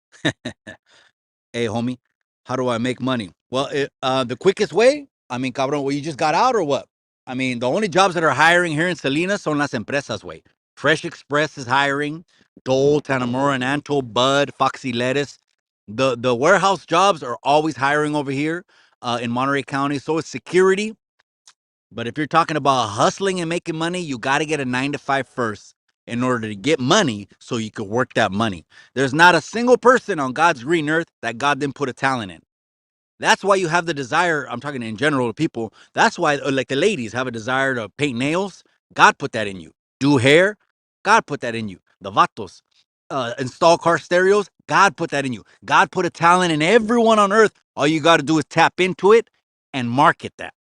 Hey, homie, how do I make money? Well, the quickest way, I mean, cabrón, well, you just got out or what? I mean, the only jobs that are hiring here in Salinas son las empresas, way. Fresh Express is hiring. Dole, Tanamura, and Anto, Bud, Foxy Lettuce. The warehouse jobs are always hiring over here in Monterey County. So is security. But if you're talking about hustling and making money, you got to get a 9 to 5 first in order to get money so you could work that money. There's not a single person on God's green earth that God didn't put a talent in. That's why you have the desire. I'm talking in general to people. That's why, like the ladies, have a desire to paint nails. God put that in you. Do hair. God put that in you. The vatos. Install car stereos. God put that in you. God put a talent in everyone on earth. All you got to do is tap into it and market that.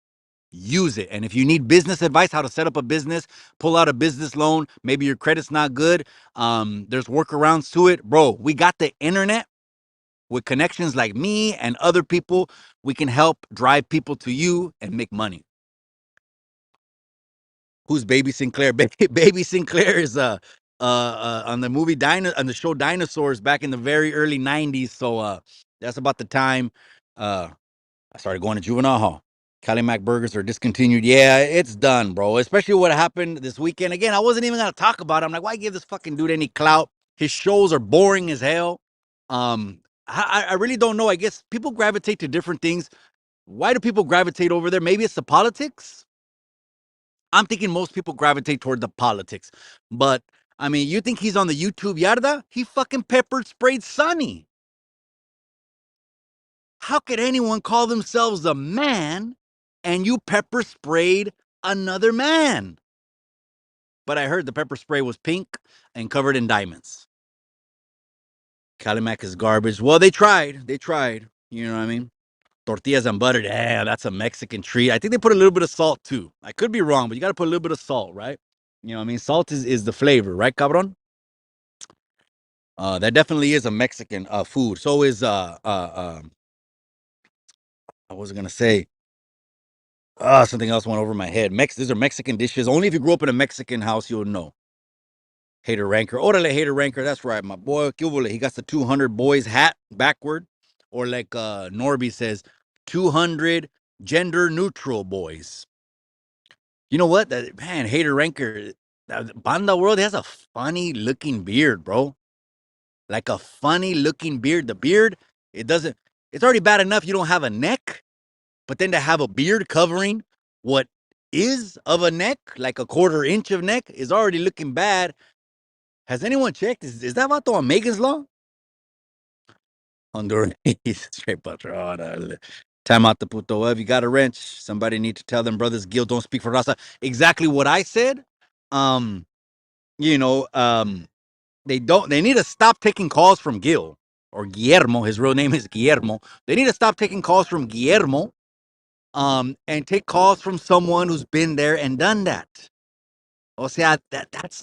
Use it. And if you need business advice, how to set up a business, pull out a business loan, maybe your credit's not good, there's workarounds to it. Bro, we got the internet. With connections like me and other people, we can help drive people to you and make money. Who's Baby Sinclair? Baby Sinclair is on the movie on the show Dinosaurs back in the very early 90s. So that's about the time I started going to juvenile hall. Cali Mac burgers are discontinued. Yeah, it's done, bro. Especially what happened this weekend. Again, I wasn't even gonna talk about it. I'm like, why give this fucking dude any clout? His shows are boring as hell. I really don't know. I guess people gravitate to different things. Why do people gravitate over there? Maybe it's the politics. I'm thinking most people gravitate toward the politics. But I mean, you think he's on the YouTube yarda? He fucking pepper sprayed Sonny. How could anyone call themselves a man and you pepper sprayed another man? But I heard the pepper spray was pink and covered in diamonds. Calimac is garbage. Well, they tried. They tried. You know what I mean? Tortillas and butter. Yeah, that's a Mexican treat. I think they put a little bit of salt too. I could be wrong, but you got to put a little bit of salt, right? You know what I mean? Salt is the flavor, right, cabron? That definitely is a Mexican food. So is I was gonna say something else went over my head. These are Mexican dishes. Only if you grew up in a Mexican house, you'll know. Hater Ranker. Orale, Hater Ranker. That's right, my boy. He got the 200 boys hat backward. Or like Norby says, 200 gender neutral boys. You know what? That man, Hater Ranker, Banda World has a funny looking beard, bro. Like a funny looking beard. The beard, it's already bad enough you don't have a neck. But then to have a beard covering what is of a neck, like a quarter inch of neck, is already looking bad. Has anyone checked? Is that vato on Megan's Law? Honduran, straight patron. Time out the puto. If you got a wrench, somebody need to tell them brothers Gil don't speak for Raza. Exactly what I said. Um, you know, they need to stop taking calls from Gil or Guillermo. His real name is Guillermo. They need to stop taking calls from Guillermo and take calls from someone who's been there and done that. O sea,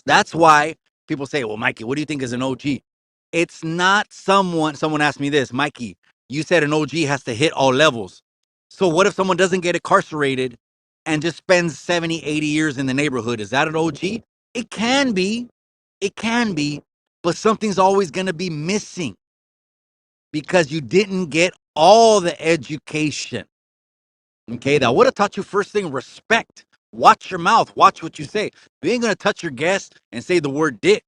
that's why people say, well, Mikey, what do you think is an OG? It's not someone asked me this, Mikey, you said an OG has to hit all levels. So what if someone doesn't get incarcerated and just spends 70, 80 years in the neighborhood? Is that an OG? It can be. It can be, but something's always going to be missing because you didn't get all the education. Okay, that would have taught you first thing respect. Watch your mouth. Watch what you say. You ain't gonna touch your guest and say the word dick.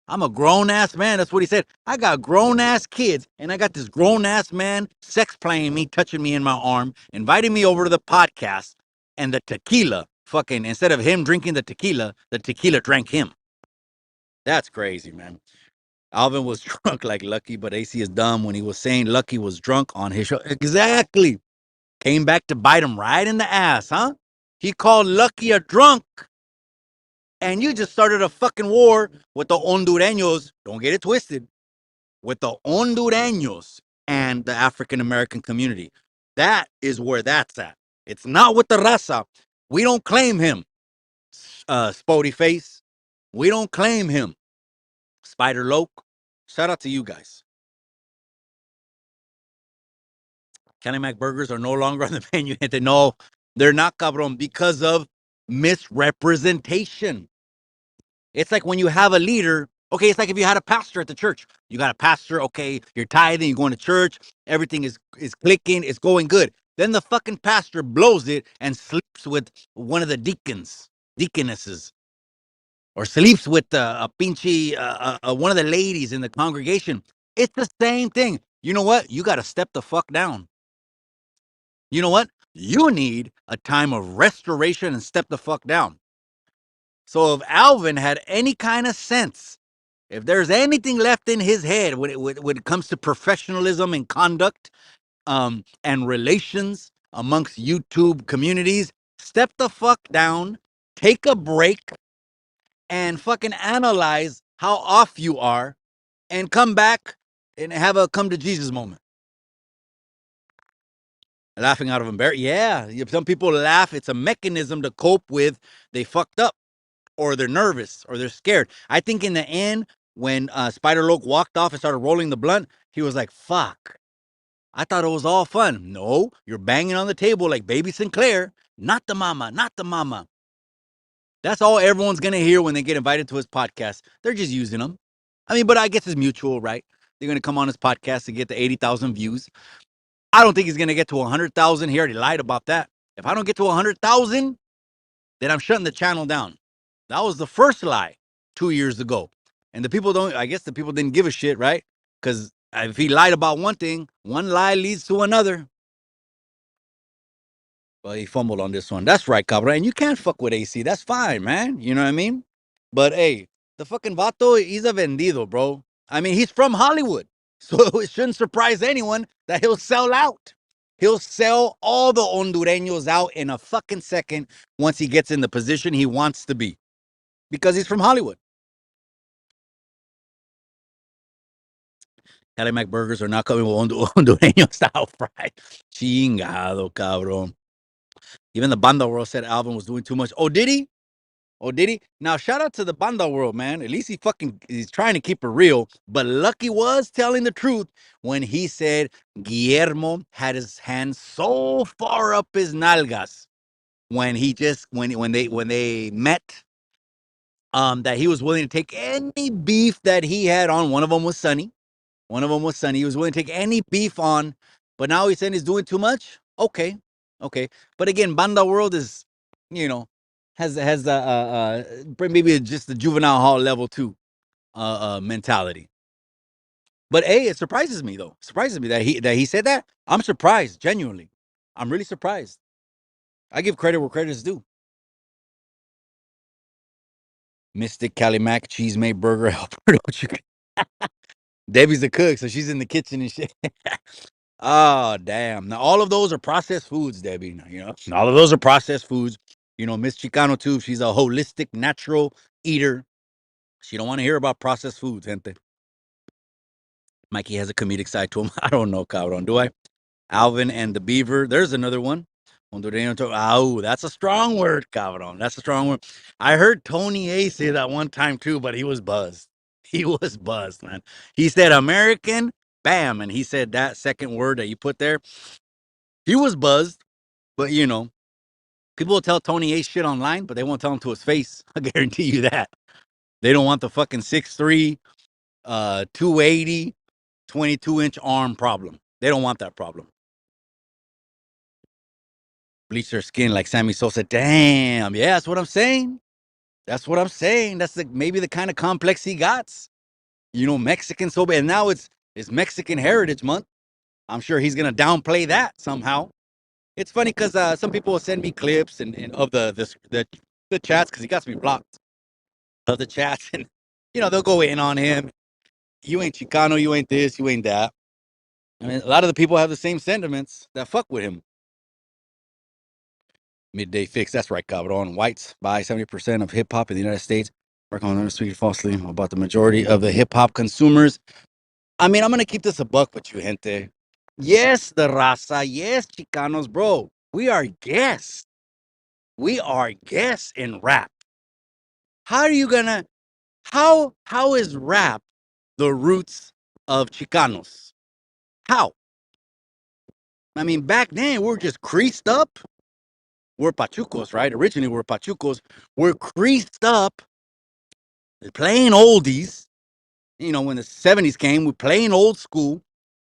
I'm a grown ass man. That's what he said. I got grown ass kids, and I got this grown ass man sex playing me, touching me in my arm, inviting me over to the podcast, and the tequila fucking instead of him drinking the tequila drank him. That's crazy, man. Alvin was drunk like Lucky, but AC is dumb when he was saying Lucky was drunk on his show. Exactly. Came back to bite him right in the ass, huh? He called Lucky a drunk. And you just started a fucking war with the Hondureños. Don't get it twisted. With the Hondureños and the African American community. That is where that's at. It's not with the raza. We don't claim him, Spody Face. We don't claim him, Spider Loke. Shout out to you guys. Kenny Mac burgers are no longer on the menu. No, they're not, cabron, because of misrepresentation. It's like when you have a leader. Okay, it's like if you had a pastor at the church. You got a pastor, okay, you're tithing, you're going to church, everything is clicking, it's going good. Then the fucking pastor blows it and sleeps with one of the deaconesses, or sleeps with a pinchy, one of the ladies in the congregation. It's the same thing. You know what? You got to step the fuck down. You know what? You need a time of restoration and step the fuck down. So if Alvin had any kind of sense, if there's anything left in his head when it comes to professionalism and conduct and relations amongst YouTube communities, step the fuck down, take a break, and fucking analyze how off you are and come back and have a come to Jesus moment. Laughing out of embarrassment. Yeah, some people laugh. It's a mechanism to cope with they fucked up, or they're nervous, or they're scared. I think in the end, when Spider Loke walked off and started rolling the blunt, he was like, fuck. I thought it was all fun. No, you're banging on the table like baby Sinclair. Not the mama, not the mama. That's all everyone's going to hear when they get invited to his podcast. They're just using him. I mean, but I guess it's mutual, right? They're going to come on his podcast to get the 80,000 views. I don't think he's gonna get to 100,000. He already lied about that. If I don't get to 100,000, then I'm shutting the channel down. That was the first lie 2 years ago, and the people don't. I guess the people didn't give a shit, right? Because if he lied about one thing, one lie leads to another. Well, he fumbled on this one. That's right, Cabra. And you can't fuck with AC. That's fine, man. You know what I mean? But hey, the fucking vato, he's a vendido, bro. I mean, he's from Hollywood. So it shouldn't surprise anyone that he'll sell out. He'll sell all the Hondureños out in a fucking second once he gets in the position he wants to be. Because he's from Hollywood. Cali Mac burgers are not coming with Hondureño style fried. Chingado, cabrón. Even the Banda World said Alvin was doing too much. Oh, did he? Oh, did he? Now, shout out to the Banda World, man. At least he's trying to keep it real. But Lucky was telling the truth when he said Guillermo had his hands so far up his nalgas when they met, that he was willing to take any beef that he had on. One of them was Sonny. One of them was Sonny. He was willing to take any beef on, but now he's saying he's doing too much. Okay, okay. But again, Banda World is, you know, has maybe just the juvenile hall level two mentality. But hey, it surprises me though. It surprises me that he said that. I'm surprised, genuinely. I'm really surprised. I give credit where credit is due. Mystic Cali Mac cheese made burger helper. Debbie's the cook, so she's in the kitchen and shit. Oh, damn. Now, all of those are processed foods, Debbie. You know, all of those are processed foods. You know, Miss Chicano, too. She's a holistic, natural eater. She don't want to hear about processed foods, gente. Mikey has a comedic side to him. I don't know, cabrón. Do I? Alvin and the Beaver. There's another one. Oh, that's a strong word, cabrón. That's a strong word. I heard Tony A say that one time, too, but he was buzzed. He was buzzed, man. He said American, bam. And he said that second word that you put there. He was buzzed. But you know, people will tell Tony A shit online, but they won't tell him to his face. I guarantee you that. They don't want the fucking 6'3", 280, 22-inch arm problem. They don't want that problem. Bleach their skin like Sammy Sosa. Damn, yeah, that's what I'm saying. That's what I'm saying. That's maybe the kind of complex he got. You know, Mexican so bad. And now it's Mexican Heritage Month. I'm sure he's gonna downplay that somehow. It's funny because some people will send me clips and of the chats because he got me blocked of the chats, and you know they'll go in on him. You ain't Chicano, you ain't this, you ain't that. I mean, a lot of the people have the same sentiments that fuck with him. Midday fix. That's right, cabron. Whites buy 70% of hip hop in the United States. Work on speaking falsely about the majority of the hip hop consumers. I mean, I'm gonna keep this a buck with you, gente. Yes, the raza. Yes, Chicanos, bro. We are guests. We are guests in rap. How are you gonna? How is rap the roots of Chicanos? How? I mean, back then we were just creased up. We're Pachucos, right? Originally we're Pachucos. We're creased up, playing oldies. You know, when the 70s came, we're playing old school.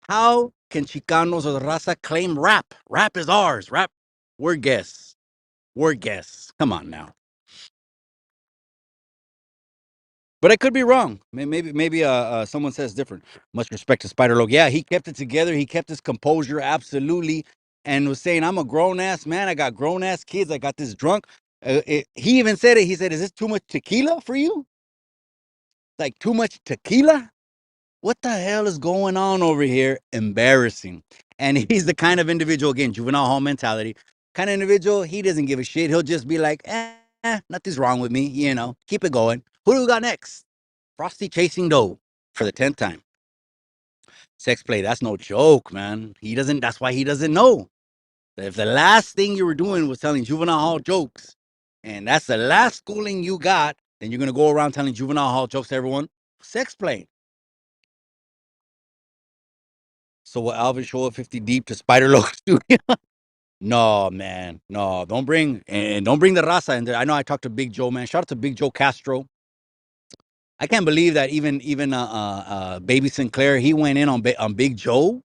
How can Chicanos or the Raza claim rap? Rap is ours. Rap, we're guests. We're guests. Come on now. But I could be wrong. Maybe someone says different. Much respect to Spider Loc. Yeah, he kept it together. He kept his composure absolutely, and was saying, "I'm a grown ass man. I got grown ass kids. I got this drunk." He even said it. He said, "Is this too much tequila for you? Like too much tequila? What the hell is going on over here? Embarrassing." And he's the kind of individual, again, juvenile hall mentality, kind of individual. He doesn't give a shit. He'll just be like, nothing's wrong with me. You know, keep it going. Who do we got next? Frosty chasing dough for the 10th time. Sex play, that's no joke, man. That's why he doesn't know. If the last thing you were doing was telling juvenile hall jokes, and that's the last schooling you got, then you're going to go around telling juvenile hall jokes to everyone. Sex play. So will Alvin show up 50 deep to Spider Loc Studio? No, man. No, don't bring the raza in there. I know I talked to Big Joe, man. Shout out to Big Joe Castro. I can't believe that even Baby Sinclair, he went in on Big Joe.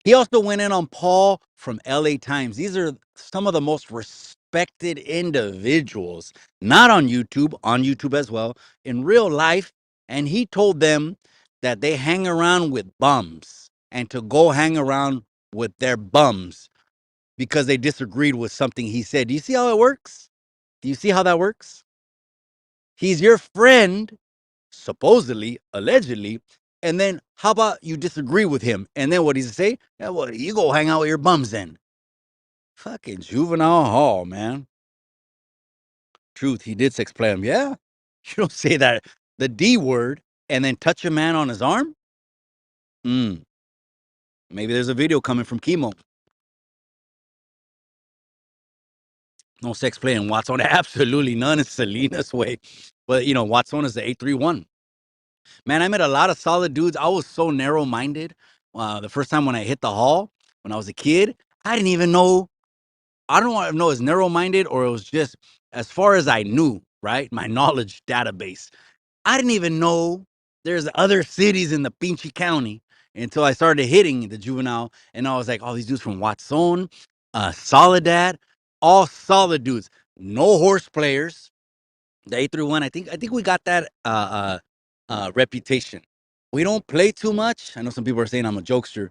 He also went in on Paul from LA Times. These are some of the most respected individuals, not on YouTube as well, in real life. And he told them that they hang around with bums and to go hang around with their bums because they disagreed with something he said. Do you see how it works? Do you see how that works? He's your friend, supposedly, allegedly. And then how about you disagree with him? And then what does he say? Yeah, well, you go hang out with your bums then. Fucking juvenile hall, man. Truth, he did sex play him. Yeah. You don't say that the D word and then touch a man on his arm? Mm. Maybe there's a video coming from Chemo. No sex play in Watson. Absolutely none. It's Selena's way. But, Watson is the 831. Man, I met a lot of solid dudes. I was so narrow minded. The first time when I hit the hall, when I was a kid, I didn't even know. I don't want to know it's narrow minded or it was just as far as I knew, right? My knowledge database. I didn't even know there's other cities in the Pinchy County until I started hitting the juvenile. And I was like, oh, these dudes from Watson, Soledad, all solid dudes. No horse players. The 831, I think we got that reputation. We don't play too much. I know some people are saying I'm a jokester.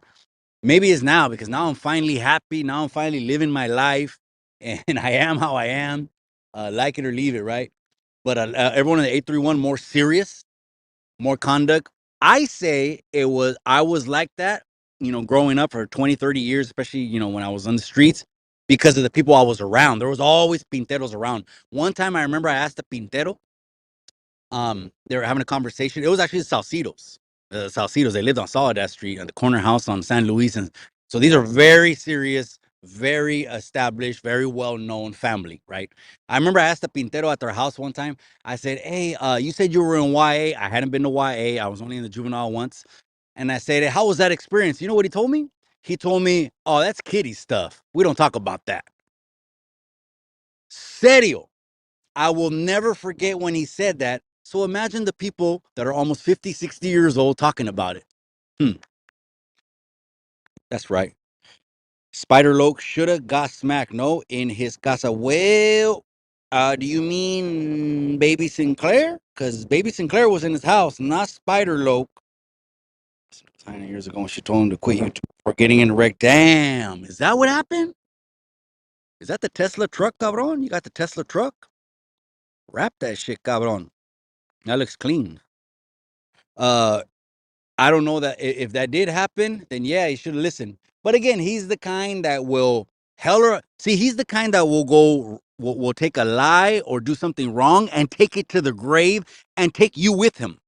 Maybe it's now because now I'm finally happy. Now I'm finally living my life, and I am how I am. Like it or leave it, right? But everyone in the 831 more serious, more conduct. I say I was like that, growing up for 20, 30 years, especially, when I was on the streets because of the people I was around. There was always pinteros around. One time I remember I asked a pintero, they were having a conversation. It was actually the Salcidos. The Salcidos, they lived on Soledad Street at the corner house on San Luis. And so these are very serious, very established, very well-known family, right? I remember I asked the Pintero at their house one time. I said, hey, you said you were in YA. I hadn't been to YA. I was only in the juvenile once. And I said, hey, how was that experience? You know what he told me? He told me, oh, that's kiddie stuff. We don't talk about that. Serio. I will never forget when he said that. So imagine the people that are almost 50, 60 years old talking about it. That's right. Spider Loke shoulda got smacked. No, in his casa. Well, do you mean Baby Sinclair? Because Baby Sinclair was in his house, not Spider Loke. 9 years ago when she told him to quit YouTube for getting in a wreck. Damn, is that what happened? Is that the Tesla truck, cabron? You got the Tesla truck? Wrap that shit, cabron. That looks clean. I don't know that if that did happen, then yeah, he should have listened. But again, he's the kind that will he's the kind that will take a lie or do something wrong and take it to the grave and take you with him.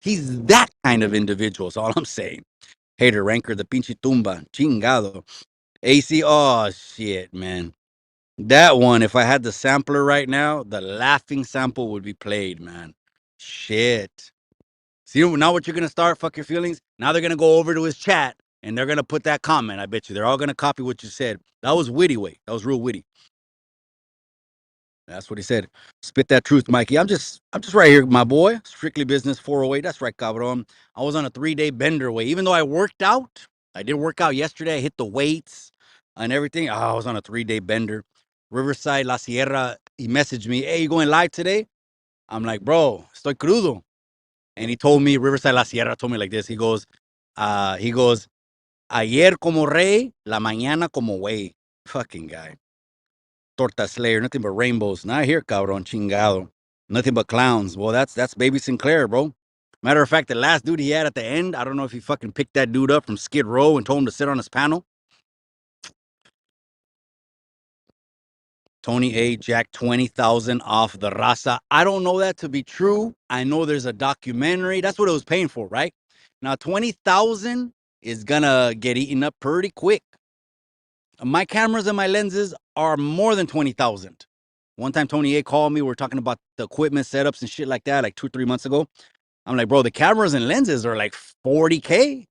He's that kind of individual, is all I'm saying. Hater ranker, the pinche tumba, chingado. AC, oh shit, man. That one, if I had the sampler right now, the laughing sample would be played, man. Shit. See, now what you're going to start, fuck your feelings. Now they're going to go over to his chat and they're going to put that comment. I bet you they're all going to copy what you said. That was witty, way. That was real witty. That's what he said. Spit that truth, Mikey. I'm just right here, my boy. Strictly business 408. That's right, cabron. I was on a 3-day bender way. Even though I worked out, I did work out yesterday. I hit the weights and everything. Oh, I was on a 3-day bender. Riverside, La Sierra, he messaged me, hey, you going live today? I'm like, bro, estoy crudo. And he told me, Riverside La Sierra told me like this. He goes, ayer como rey, la mañana como güey. Fucking guy. Torta Slayer, nothing but rainbows. Not here, cabrón, chingado. Nothing but clowns. Well, that's Baby Sinclair, bro. Matter of fact, the last dude he had at the end, I don't know if he fucking picked that dude up from Skid Row and told him to sit on his panel. Tony A. Jack 20,000 off the Raza. I don't know that to be true. I know there's a documentary. That's what it was paying for, right? Now 20,000 is gonna get eaten up pretty quick. My cameras and my lenses are more than 20,000. One time Tony A called me. We were talking about the equipment setups and shit like that, like 2-3 months ago. I'm like, bro, the cameras and lenses are like 40K.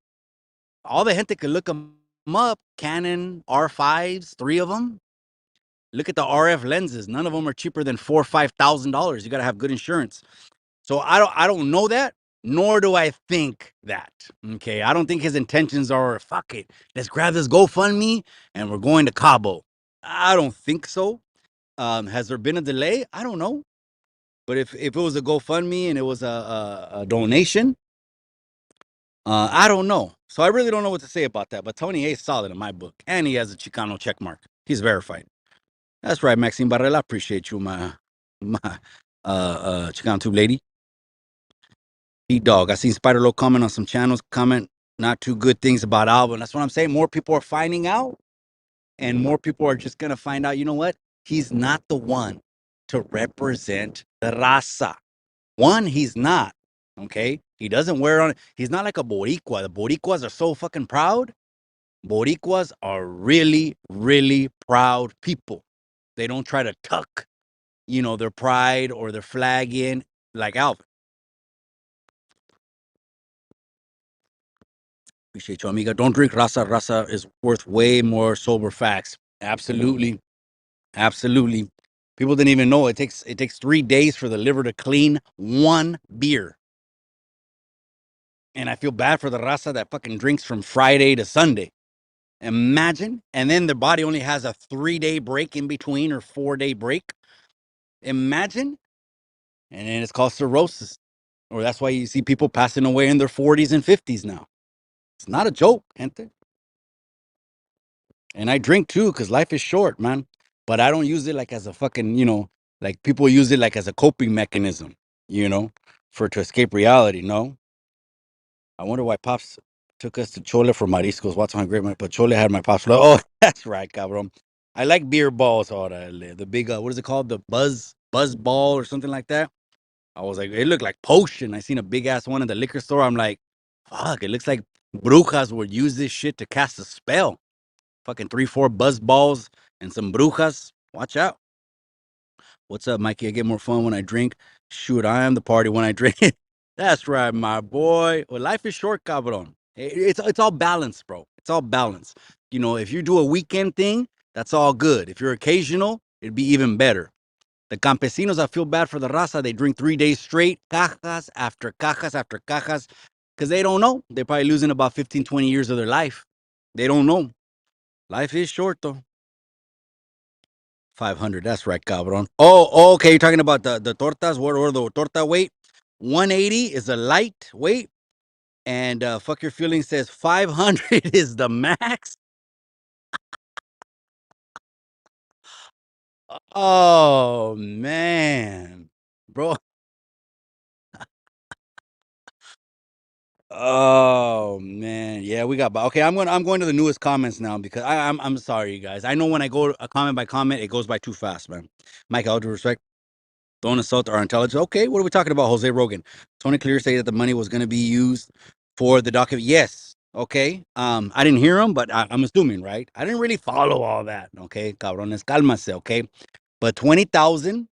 All the gente could look them up. Canon R5s, 3 of them. Look at the RF lenses. None of them are cheaper than $4,000 or $5,000. You got to have good insurance. So I don't know that. Nor do I think that. Okay. I don't think his intentions are, fuck it, let's grab this GoFundMe and we're going to Cabo. I don't think so. Has there been a delay? I don't know. But if it was a GoFundMe and it was a donation, I don't know. So I really don't know what to say about that. But Tony A is solid in my book. And he has a Chicano check mark. He's verified. That's right, Maxine Barrella. I appreciate you, my Chicano tube lady. Dog. I seen Spider Low comment on some channels, comment not too good things about album. That's what I'm saying. More people are finding out, and more people are just gonna find out, you know what? He's not the one to represent the raza. One, he's not. Okay. He doesn't wear on. He's not like a Boricua. The Boricuas are so fucking proud. Boricuas are really, really proud people. They don't try to tuck, their pride or their flag in like Alvin. Appreciate you, amiga. Don't drink Rasa. Rasa is worth way more sober facts. Absolutely. Absolutely. People didn't even know it takes 3 days for the liver to clean one beer. And I feel bad for the Rasa that fucking drinks from Friday to Sunday. Imagine. And then the body only has a 3-day break in between or 4-day break. Imagine. And then it's called cirrhosis. Or that's why you see people passing away in their 40s and 50s now. It's not a joke, gente. And I drink too, because life is short, man. But I don't use it like as a fucking, like people use it like as a coping mechanism, for to escape reality. No. I wonder why Pops took us to Chole for mariscos. What's on great, but Chole had my Pops. Oh, that's right, cabrón. I like beer balls. The big, what is it called? The buzz ball or something like that. I was like, it looked like potion. I seen a big ass one in the liquor store. I'm like, fuck, it looks like brujas would use this shit to cast a spell. Fucking 3-4 buzz balls and some brujas. Watch out. What's up, Mikey? I get more fun when I drink. Shoot, I am the party when I drink. That's right, my boy. Well, life is short, cabron. It's all balance, bro. It's all balance. If you do a weekend thing, that's all good. If you're occasional, it'd be even better. The campesinos, I feel bad for the raza. They drink 3 days straight, cajas after cajas after cajas, because they don't know. They're probably losing about 15, 20 years of their life. They don't know. Life is short, though. 500. That's right, cabron. Oh, okay. You're talking about the tortas. What or the torta weight? 180 is a light weight, and fuck your feelings says 500 is the max. Oh man, bro. Oh man, yeah, we got. Okay, I'm going to the newest comments now because I'm sorry, you guys. I know when I go a comment by comment, it goes by too fast, man. Mike, all due respect. Don't insult our intelligence. Okay, what are we talking about, Jose Rogan? Tony Clear said that the money was going to be used for the document. Yes. Okay. I didn't hear him, but I'm assuming, right? I didn't really follow all that. Okay, cabrones, cálmase. Okay, but 20,000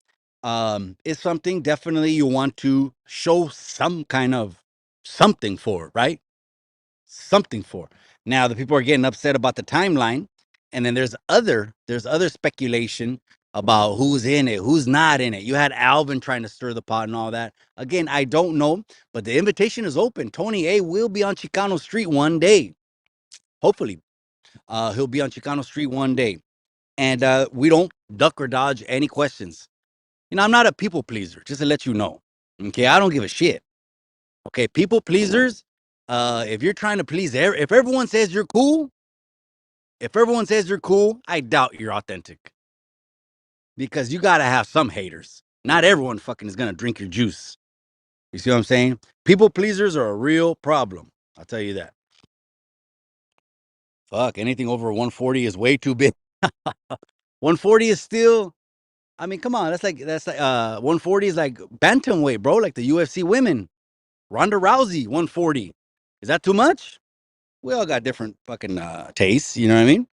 is something definitely you want to show some kind of something for, right? Something for. Now the people are getting upset about the timeline, and then there's other speculation about who's in it, who's not in it. You had Alvin trying to stir the pot and all that. Again, I don't know, but the invitation is open. Tony A will be on Chicano Street one day. Hopefully, he'll be on Chicano Street one day, and we don't duck or dodge any questions. I'm not a people pleaser, just to let you know. Okay, I don't give a shit. Okay, people pleasers. If you're trying to please, if everyone says you're cool, I doubt you're authentic because you gotta have some haters. Not everyone fucking is gonna drink your juice. You see what I'm saying? People pleasers are a real problem. I'll tell you that. Fuck, anything over 140 is way too big. 140 is still. I mean, come on. That's like 140 is like bantamweight, bro. Like the UFC women. Ronda Rousey, 140. Is that too much? We all got different fucking tastes. You know what I mean?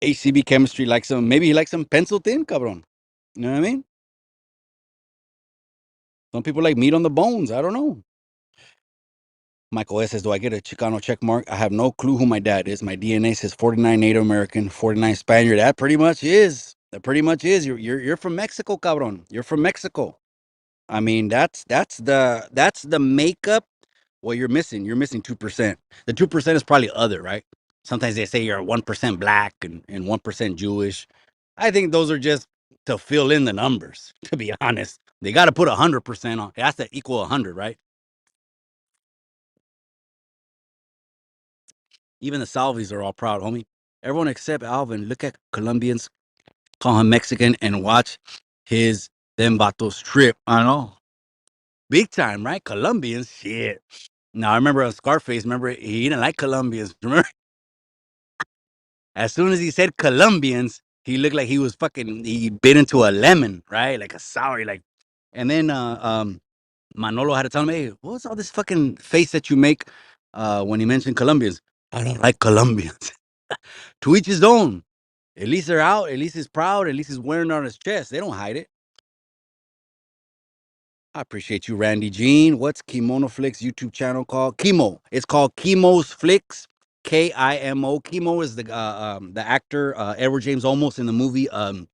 HCB chemistry likes some. Maybe he likes some pencil thin, cabron. You know what I mean? Some people like meat on the bones. I don't know. Michael S says, "Do I get a Chicano check mark? I have no clue who my dad is. My DNA says 49 Native American, 49 Spaniard. That pretty much is. That pretty much is. You're from Mexico, cabron. You're from Mexico. I mean, that's the makeup. Well, you're missing. You're missing 2%. The 2% is probably other, right? Sometimes they say you're 1% black and 1% Jewish. I think those are just to fill in the numbers. To be honest, they got to put 100% on. It has to equal 100, right? Even the Salvis are all proud, homie. Everyone except Alvin. Look at Colombians call him Mexican and watch his them vatos trip. I know, big time, right? Colombians, shit. Now I remember Scarface. Remember he didn't like Colombians. Remember, as soon as he said Colombians, he looked like he was fucking. He bit into a lemon, right? Like a sour, like. And then Manolo had to tell him, "Hey, what's all this fucking face that you make when he mentioned Colombians? I don't like Colombians." To each his own. At least they're out. At least he's proud. At least he's wearing it on his chest. They don't hide it. I appreciate you, Randy Jean. What's Kimono Flicks YouTube channel called? Kimo. It's called Kimo's Flicks. Kimo. Kimo is the actor Edward James Olmos in the movie. Man.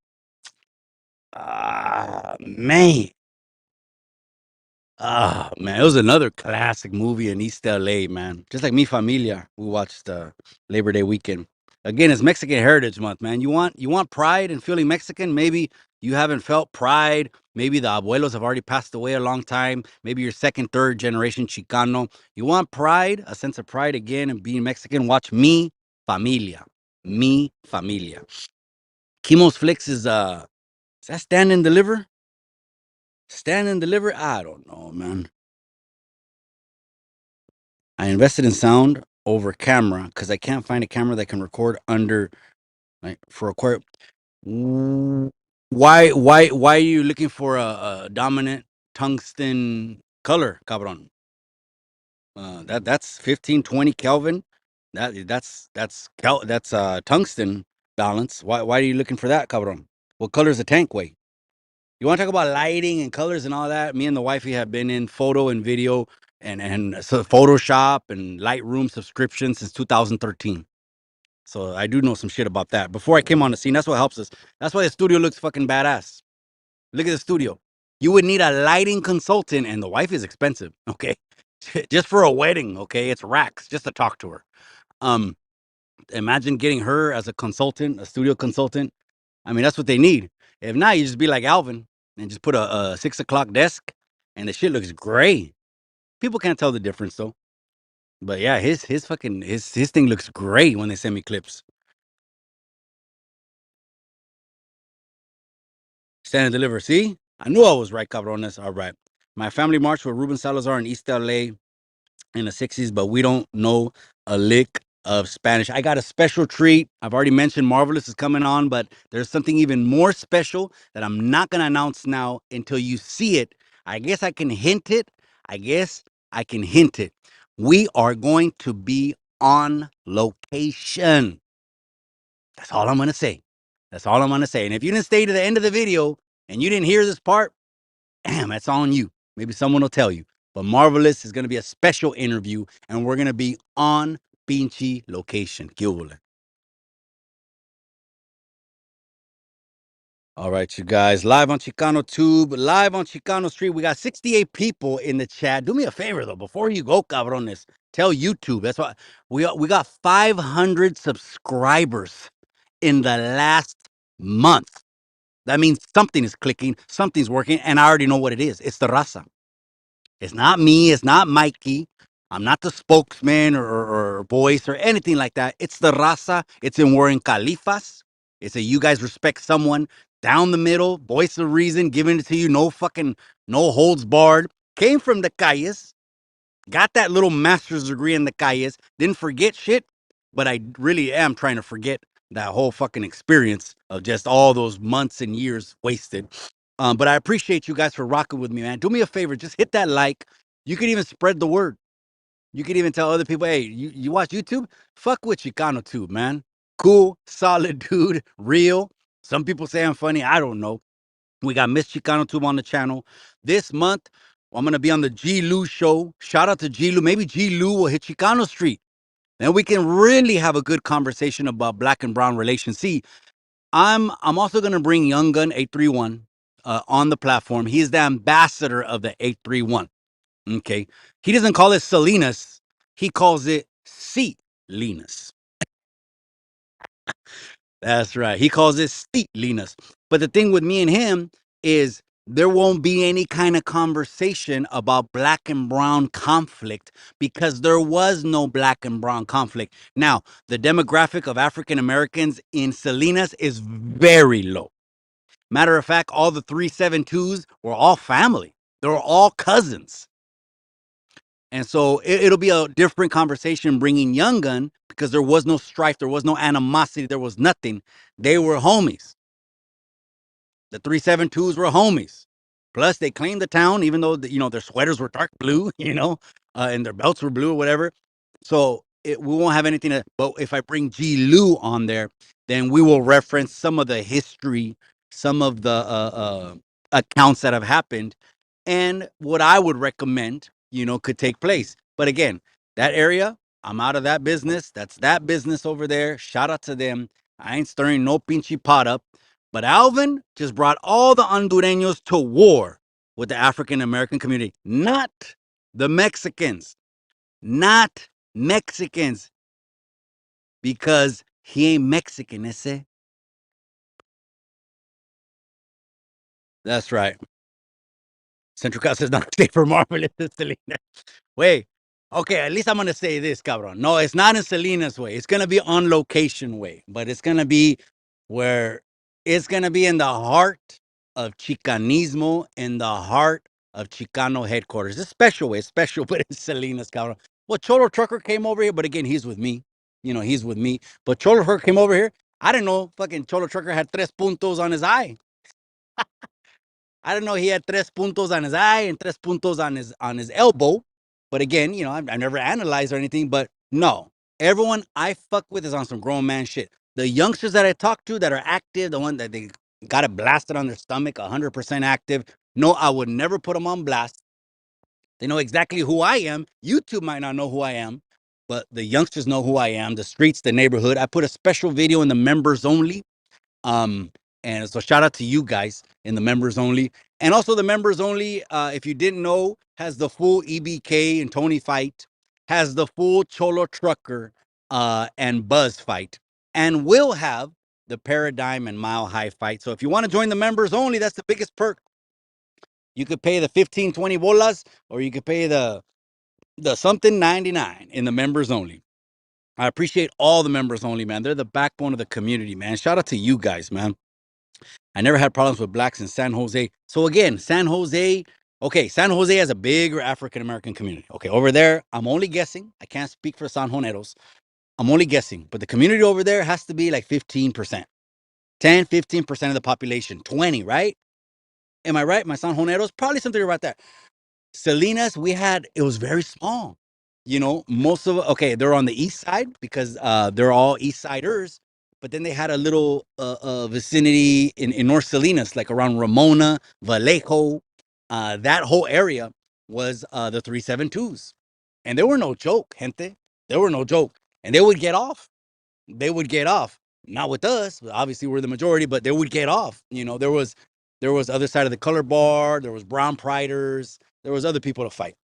Man, it was another classic movie in East LA, man. Just like Mi Familia, we watched Labor Day weekend. Again, it's Mexican Heritage Month, man. You want pride and feeling Mexican? Maybe you haven't felt pride. Maybe the abuelos have already passed away a long time. Maybe you're second, third generation Chicano. You want pride, a sense of pride again and being Mexican? Watch Mi Familia. Mi Familia. Kimo's Flicks is that Stand and Deliver? Stand and Deliver? I don't know, man. I invested in sound over camera because I can't find a camera that can record under like for record. Why are you looking for a dominant tungsten color, cabron? That's 1520 Kelvin. That's tungsten balance. Why are you looking for that, cabron? What color is the tank weigh? You want to talk about lighting and colors and all that? Me and the wifey have been in photo and video and so Photoshop and Lightroom subscription since 2013. So I do know some shit about that. Before I came on the scene, that's what helps us. That's why the studio looks fucking badass. Look at the studio. You would need a lighting consultant, and the wife is expensive. Okay, just for a wedding. Okay, it's racks just to talk to her. Um, Imagine getting her as a consultant, a studio consultant. I mean, that's what they need. If not, you just be like Alvin and just put a 6 o'clock desk, and the shit looks gray. People can't tell the difference though. But yeah, his fucking his thing looks great when they send me clips. Stand and deliver. See, I knew I was right, cabrones. All right. My family marched with Ruben Salazar in East LA in the 60s, but we don't know a lick of Spanish. I got a special treat. I've already mentioned Marvelous is coming on, but there's something even more special that I'm not going to announce now until you see it. I guess I can hint it. I guess I can hint it. We are going to be on location. That's all I'm going to say. That's all I'm going to say. And if you didn't stay to the end of the video and you didn't hear this part, damn, that's on you. Maybe someone will tell you. But Marvelous is going to be a special interview, and we're going to be on Pinchy location. ¿Qué hubo? All right, you guys, live on Chicano Tube, live on Chicano Street. We got 68 people in the chat. Do me a favor, though, before you go, cabrones, tell YouTube. That's why we got 500 subscribers in the last month. That means something is clicking, something's working, and I already know what it is. It's the raza. It's not me. It's not Mikey. I'm not the spokesman or voice or anything like that. It's the raza. It's in wearing califas. It's a you guys respect someone down the middle, voice of reason, giving it to you. No fucking, no holds barred. Came from the calles, got that little master's degree in the calles. Didn't forget shit, but I really am trying to forget that whole fucking experience of just all those months and years wasted. But I appreciate you guys for rocking with me, man. Do me a favor, just hit that like. You can even spread the word. You can even tell other people, hey, you watch YouTube? Fuck with Chicano Tube, man. Cool, solid dude, real. Some people say I'm funny. I don't know. We got Miss Chicano Tube on the channel. This month, I'm going to be on the G. Lou show. Shout out to G. Lou. Maybe G. Lou will hit Chicano Street. Then we can really have a good conversation about black and brown relations. See, I'm also going to bring Young Gun 831. on the platform. He is the ambassador of the 831. Okay. He doesn't call it Salinas. He calls it Salinas. That's right. He calls it Salinas. But the thing with me and him is there won't be any kind of conversation about black and brown conflict because there was no black and brown conflict. Now, the demographic of African Americans in Salinas is very low. Matter of fact, all the 372s were all family. They were all cousins. And so it'll be a different conversation bringing Young Gun because there was no strife, there was no animosity, there was nothing. They were homies. The 372s were homies. Plus, they claimed the town, even though their sweaters were dark blue, and their belts were blue or whatever. So we won't have anything to. But if I bring G. Lou on there, then we will reference some of the history, some of the accounts that have happened, and what I would recommend, could take place. But again, that area, I'm out of that business. That's that business over there. Shout out to them. I ain't stirring no pinchy pot up. But Alvin just brought all the Hondureños to war with the African American community, not the Mexicans, not Mexicans, because he ain't Mexican, ese. That's right. Central Casa is not safe for Marvelous Selena. Wait. Okay, at least I'm gonna say this, cabron. No, it's not in Selena's way. It's gonna be on location way, but it's gonna be where it's gonna be in the heart of Chicanismo, in the heart of Chicano headquarters. It's special way, it's special, but it's Selena's, cabron. Well, Cholo Trucker came over here, but again, he's with me. He's with me. But Cholo Trucker came over here. I didn't know fucking Cholo Trucker had tres puntos on his eye. I don't know. He had tres puntos on his eye and tres puntos on his elbow. But again, I've never analyzed or anything. But no, everyone I fuck with is on some grown man shit. The youngsters that I talk to that are active, the one that they got it blasted on their stomach, 100% active. No, I would never put them on blast. They know exactly who I am. YouTube might not know who I am, but the youngsters know who I am. The streets, the neighborhood. I put a special video in the members only. Um, and so shout out to you guys in the members only. And also the members only, if you didn't know, has the full EBK and Tony fight, has the full Cholo Trucker and Buzz fight, and will have the Paradigm and Mile High fight. So if you want to join the members only, that's the biggest perk. You could pay the 15, 20 bolas, or you could pay the something 99 in the members only. I appreciate all the members only, man. They're the backbone of the community, man. Shout out to you guys, man. I never had problems with blacks in San Jose. So again, San Jose has a bigger African American community. Okay, over there, I'm only guessing. I can't speak for Sanjoneros. I'm only guessing, but the community over there has to be like 15%, 10, 15% of the population, 20, right? Am I right? My Sanjoneros, probably something about that. Salinas, it was very small. Most of they're on the east side because they're all east siders, but then they had a little vicinity in North Salinas, like around Ramona, Vallejo. That whole area was the 372s. And they were no joke, gente. They were no joke. And they would get off. They would get off. Not with us. Obviously, we're the majority, but they would get off. There was other side of the color bar. There was brown priders. There was other people to fight.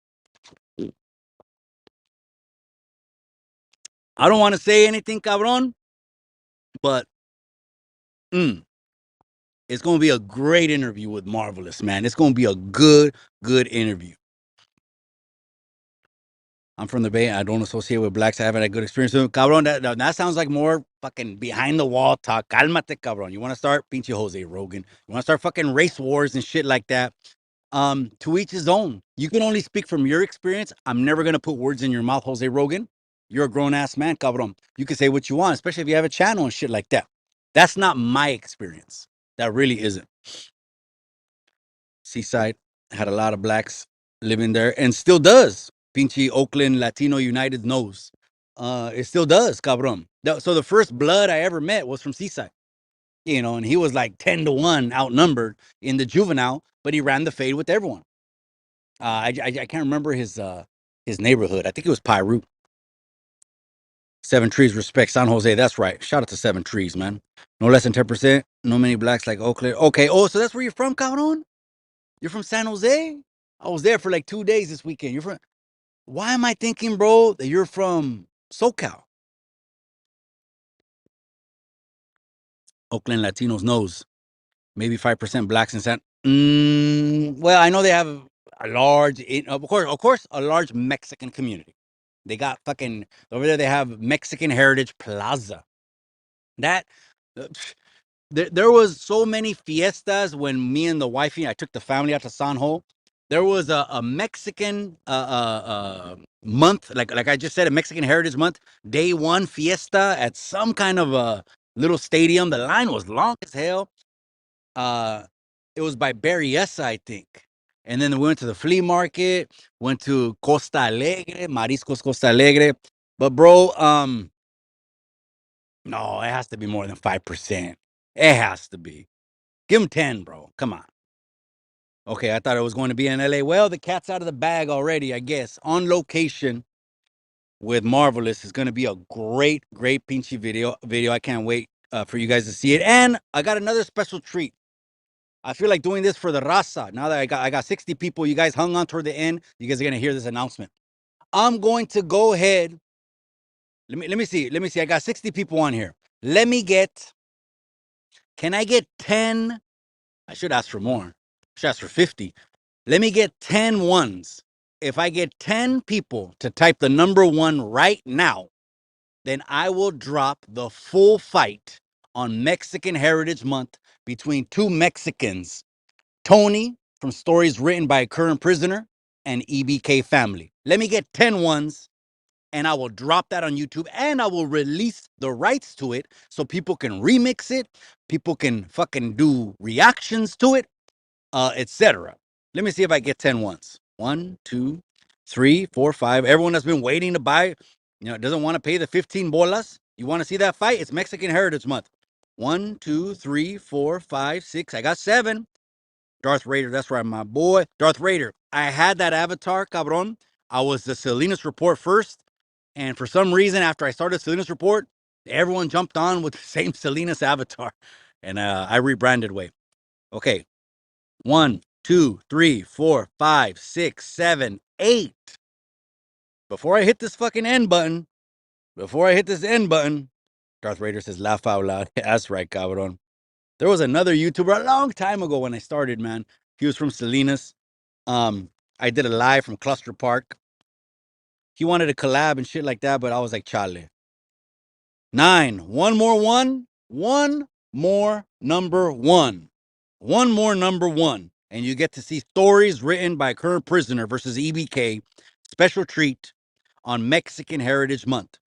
I don't want to say anything, cabron, but it's going to be a great interview with Marvelous, man. It's going to be a good, good interview. I'm from the Bay. I don't associate with blacks. I haven't had a good experience with them. Cabron, that sounds like more fucking behind the wall talk. Cálmate, cabron. You want to start? Pinche Jose Rogan. You want to start fucking race wars and shit like that? To each his own. You can only speak from your experience. I'm never going to put words in your mouth, Jose Rogan. You're a grown ass man, cabron. You can say what you want, especially if you have a channel and shit like that. That's not my experience. That really isn't. Seaside had a lot of blacks living there and still does. Pinche Oakland Latino United knows. It still does, cabron. So the first blood I ever met was from Seaside, and he was like 10-1 outnumbered in the juvenile, but he ran the fade with everyone. I can't remember his neighborhood. I think it was Piru. Seven Trees respect San Jose. That's right. Shout out to Seven Trees, man. No less than 10%. No many blacks like Oakland. Okay. Oh, so that's where you're from, Cabron? You're from San Jose? I was there for like 2 days this weekend. You're from. Why am I thinking, bro, that you're from SoCal? Oakland Latinos knows. Maybe 5% blacks in San. Well, I know they have a large, of course, a large Mexican community. They got fucking over there. They have Mexican Heritage Plaza. That uh, there was so many fiestas when me and the wifey, I took the family out to San Ho. There was a Mexican month, like I just said, a Mexican Heritage Month, day one fiesta at some kind of a little stadium. The line was long as hell. Uh, it was by Berryessa, I think. And then we went to the flea market, went to Costa Alegre, Mariscos Costa Alegre. But bro, no, it has to be more than 5%. It has to be. Give him 10, bro. Come on. Okay, I thought it was going to be in LA. Well, the cat's out of the bag already, I guess. On location with Marvelous is going to be a great, great pinchy video. I can't wait for you guys to see it. And I got another special treat. I feel like doing this for the raza. Now that I got 60 people, you guys hung on toward the end. You guys are going to hear this announcement. I'm going to go ahead. Let me see. Let me see. I got 60 people on here. Can I get 10? I should ask for more. I should ask for 50. Let me get 10 ones. If I get 10 people to type the number one right now, then I will drop the full fight on Mexican Heritage Month between two Mexicans, Tony from Stories Written by a Current Prisoner and EBK Family. Let me get 10 ones and I will drop that on YouTube and I will release the rights to it so people can remix it, people can fucking do reactions to it, etc. Let me see if I get 10 ones. 1, 2, 3, 4, 5. Everyone that's been waiting to buy, doesn't want to pay the 15 bolas. You want to see that fight? It's Mexican Heritage Month. 1, 2, 3, 4, 5, 6. I got 7. Darth Raider, that's right, my boy. Darth Raider. I had that avatar, cabron. I was the Salinas Report first. And for some reason, after I started Salinas Report, everyone jumped on with the same Salinas avatar. And I rebranded way. Okay. 1, 2, 3, 4, 5, 6, 7, 8. Before I hit this fucking end button, Darth Raider says, laugh out loud. That's right, cabron. There was another YouTuber a long time ago when I started, man. He was from Salinas. I did a live from Cluster Park. He wanted to collab and shit like that, but I was like, chale. 9. One more one. One more number one. One more number one. And you get to see Stories Written by a Current Prisoner versus EBK. Special treat on Mexican Heritage Month.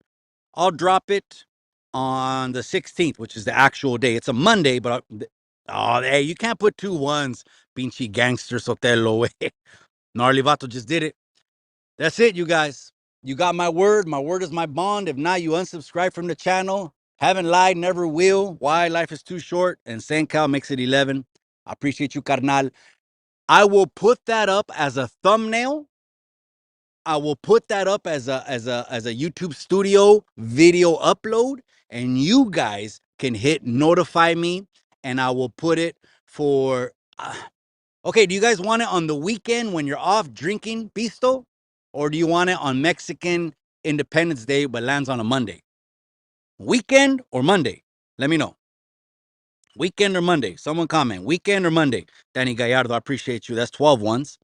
I'll drop it on the 16th, which is the actual day. It's a Monday, but hey, you can't put 2 ones. Pinche gangster Sotelo. Gnarly Vato just did it. That's it, you guys. You got my word. My word is my bond. If not, you unsubscribe from the channel. Haven't lied, never will. Why? Life is too short. And Sinclair makes it 11. I appreciate you, carnal. I will put that up as a thumbnail. I will put that up as a YouTube studio video upload, and you guys can hit notify me, and I will put it for. Okay, do you guys want it on the weekend when you're off drinking pisto, or do you want it on Mexican Independence Day but lands on a Monday? Weekend or Monday? Let me know. Weekend or Monday? Someone comment. Weekend or Monday? Danny Gallardo, I appreciate you. That's 12 ones.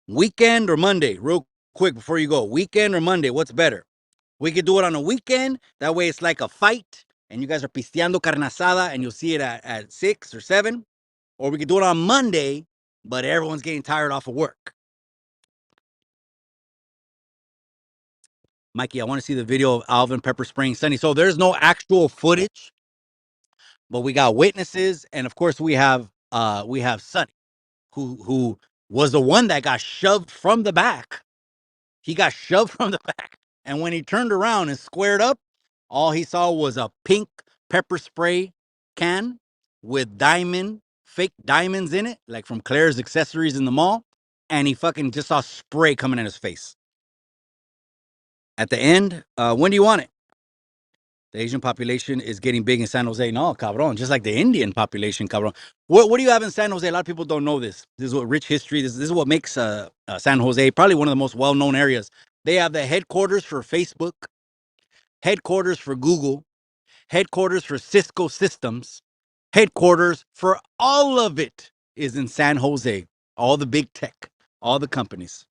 Weekend or Monday? Real quick before you go. Weekend or Monday? What's better? We could do it on a weekend. That way it's like a fight and you guys are pisteando carne asada and you'll see it at 6 or 7. Or we could do it on Monday, but everyone's getting tired off of work. Mikey, I want to see the video of Alvin pepper spraying Sunny. So there's no actual footage, but we got witnesses, and of course we have Sunny, who was the one that got shoved from the back. He got shoved from the back, and when he turned around and squared up, all he saw was a pink pepper spray can with fake diamonds in it, like from Claire's accessories in the mall, and he fucking just saw spray coming in his face. At the end, when do you want it? The Asian population is getting big in San Jose. No, cabrón, just like the Indian population, cabrón. What do you have in San Jose? A lot of people don't know this. This is what rich history. This is what makes San Jose probably one of the most well-known areas. They have the headquarters for Facebook, headquarters for Google, headquarters for Cisco Systems, headquarters for all of it is in San Jose. All the big tech, all the companies.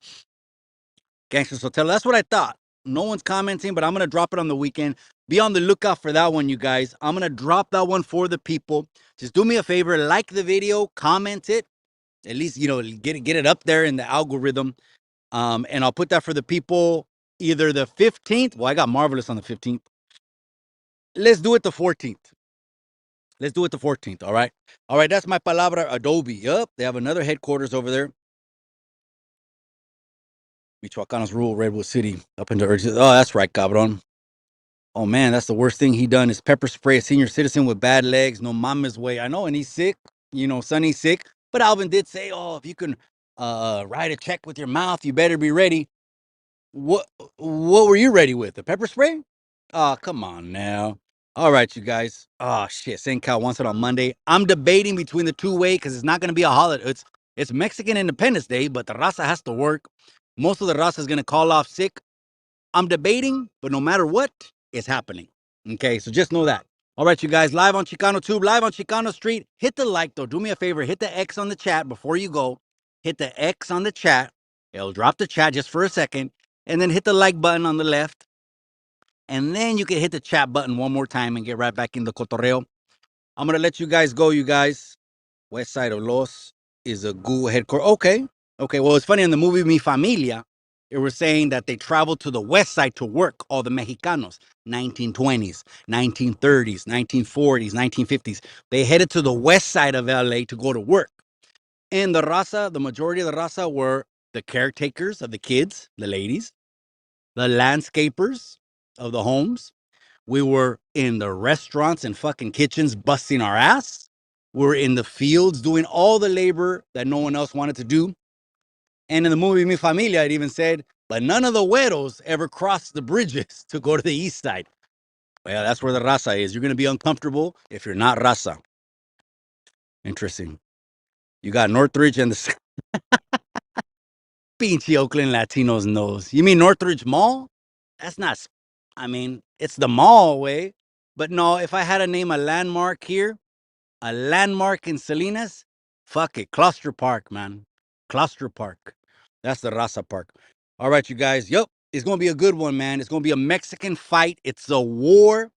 Gangsters Hotel. That's what I thought. No one's commenting, but I'm going to drop it on the weekend. Be on the lookout for that one, you guys. I'm going to drop that one for the people. Just do me a favor, like the video, comment it. At least, get it up there in the algorithm. And I'll put that for the people either the 15th. Well, I got Marvelous on the 15th. Let's do it the 14th. Let's do it the 14th. All right. All right. That's my palabra Adobe. Yup. They have another headquarters over there. Michoacanos rule Redwood City up into Urge. Oh, that's right, cabron. Oh man, that's the worst thing he done is pepper spray a senior citizen with bad legs. No mama's way. I know, and he's sick. Sonny's sick. But Alvin did say, "Oh, if you can write a check with your mouth, you better be ready." What What were you ready with? The pepper spray? Oh, come on now. All right, you guys. Oh shit, Sinclair wants it on Monday. I'm debating between the two-way because it's not going to be a holiday. It's Mexican Independence Day, but the raza has to work. Most of the raza is going to call off sick. I'm debating, but no matter what, it's happening. Okay, so just know that. All right, you guys, live on Chicano Tube, live on Chicano Street. Hit the like, though. Do me a favor. Hit the X on the chat before you go. Hit the X on the chat. It'll drop the chat just for a second. And then hit the like button on the left. And then you can hit the chat button one more time and get right back in the cotorreo. I'm going to let you guys go, you guys. West side of Los is a Google headquarters. Okay. Okay. Well, it's funny in the movie Mi Familia, it was saying that they traveled to the west side to work, all the Mexicanos, 1920s, 1930s, 1940s, 1950s. They headed to the west side of LA to go to work. And the raza, the majority of the raza were the caretakers of the kids, the ladies, the landscapers of the homes. We were in the restaurants and fucking kitchens busting our ass. We were in the fields doing all the labor that no one else wanted to do. And in the movie Mi Familia, it even said, but none of the güeros ever crossed the bridges to go to the east side. Well, that's where the raza is. You're going to be uncomfortable if you're not raza. Interesting. You got Northridge and the pinche Oakland Latinos knows. You mean Northridge Mall? That's not, I mean, it's the mall way. But no, if I had to name a landmark here, a landmark in Salinas, fuck it. Cluster Park, man. Cluster Park. That's the Raza Park. All right, you guys. Yep. It's going to be a good one, man. It's going to be a Mexican fight. It's a war.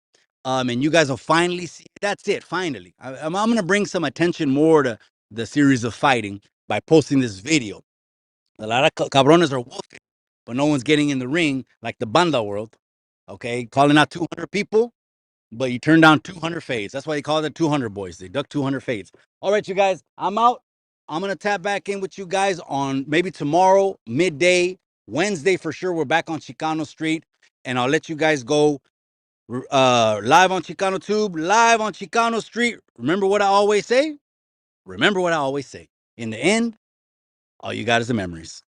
And you guys will finally see. That's it. Finally. I'm going to bring some attention more to the series of fighting by posting this video. A lot of cabrones are wolfing, but no one's getting in the ring like the banda world. Okay. Calling out 200 people, but you turn down 200 fades. That's why they call it 200 boys. They duck 200 fades. All right, you guys, I'm out. I'm going to tap back in with you guys on maybe tomorrow, midday, Wednesday for sure. We're back on Chicano Street, and I'll let you guys go live on Chicano Tube, live on Chicano Street. Remember what I always say? Remember what I always say. In the end, all you got is the memories.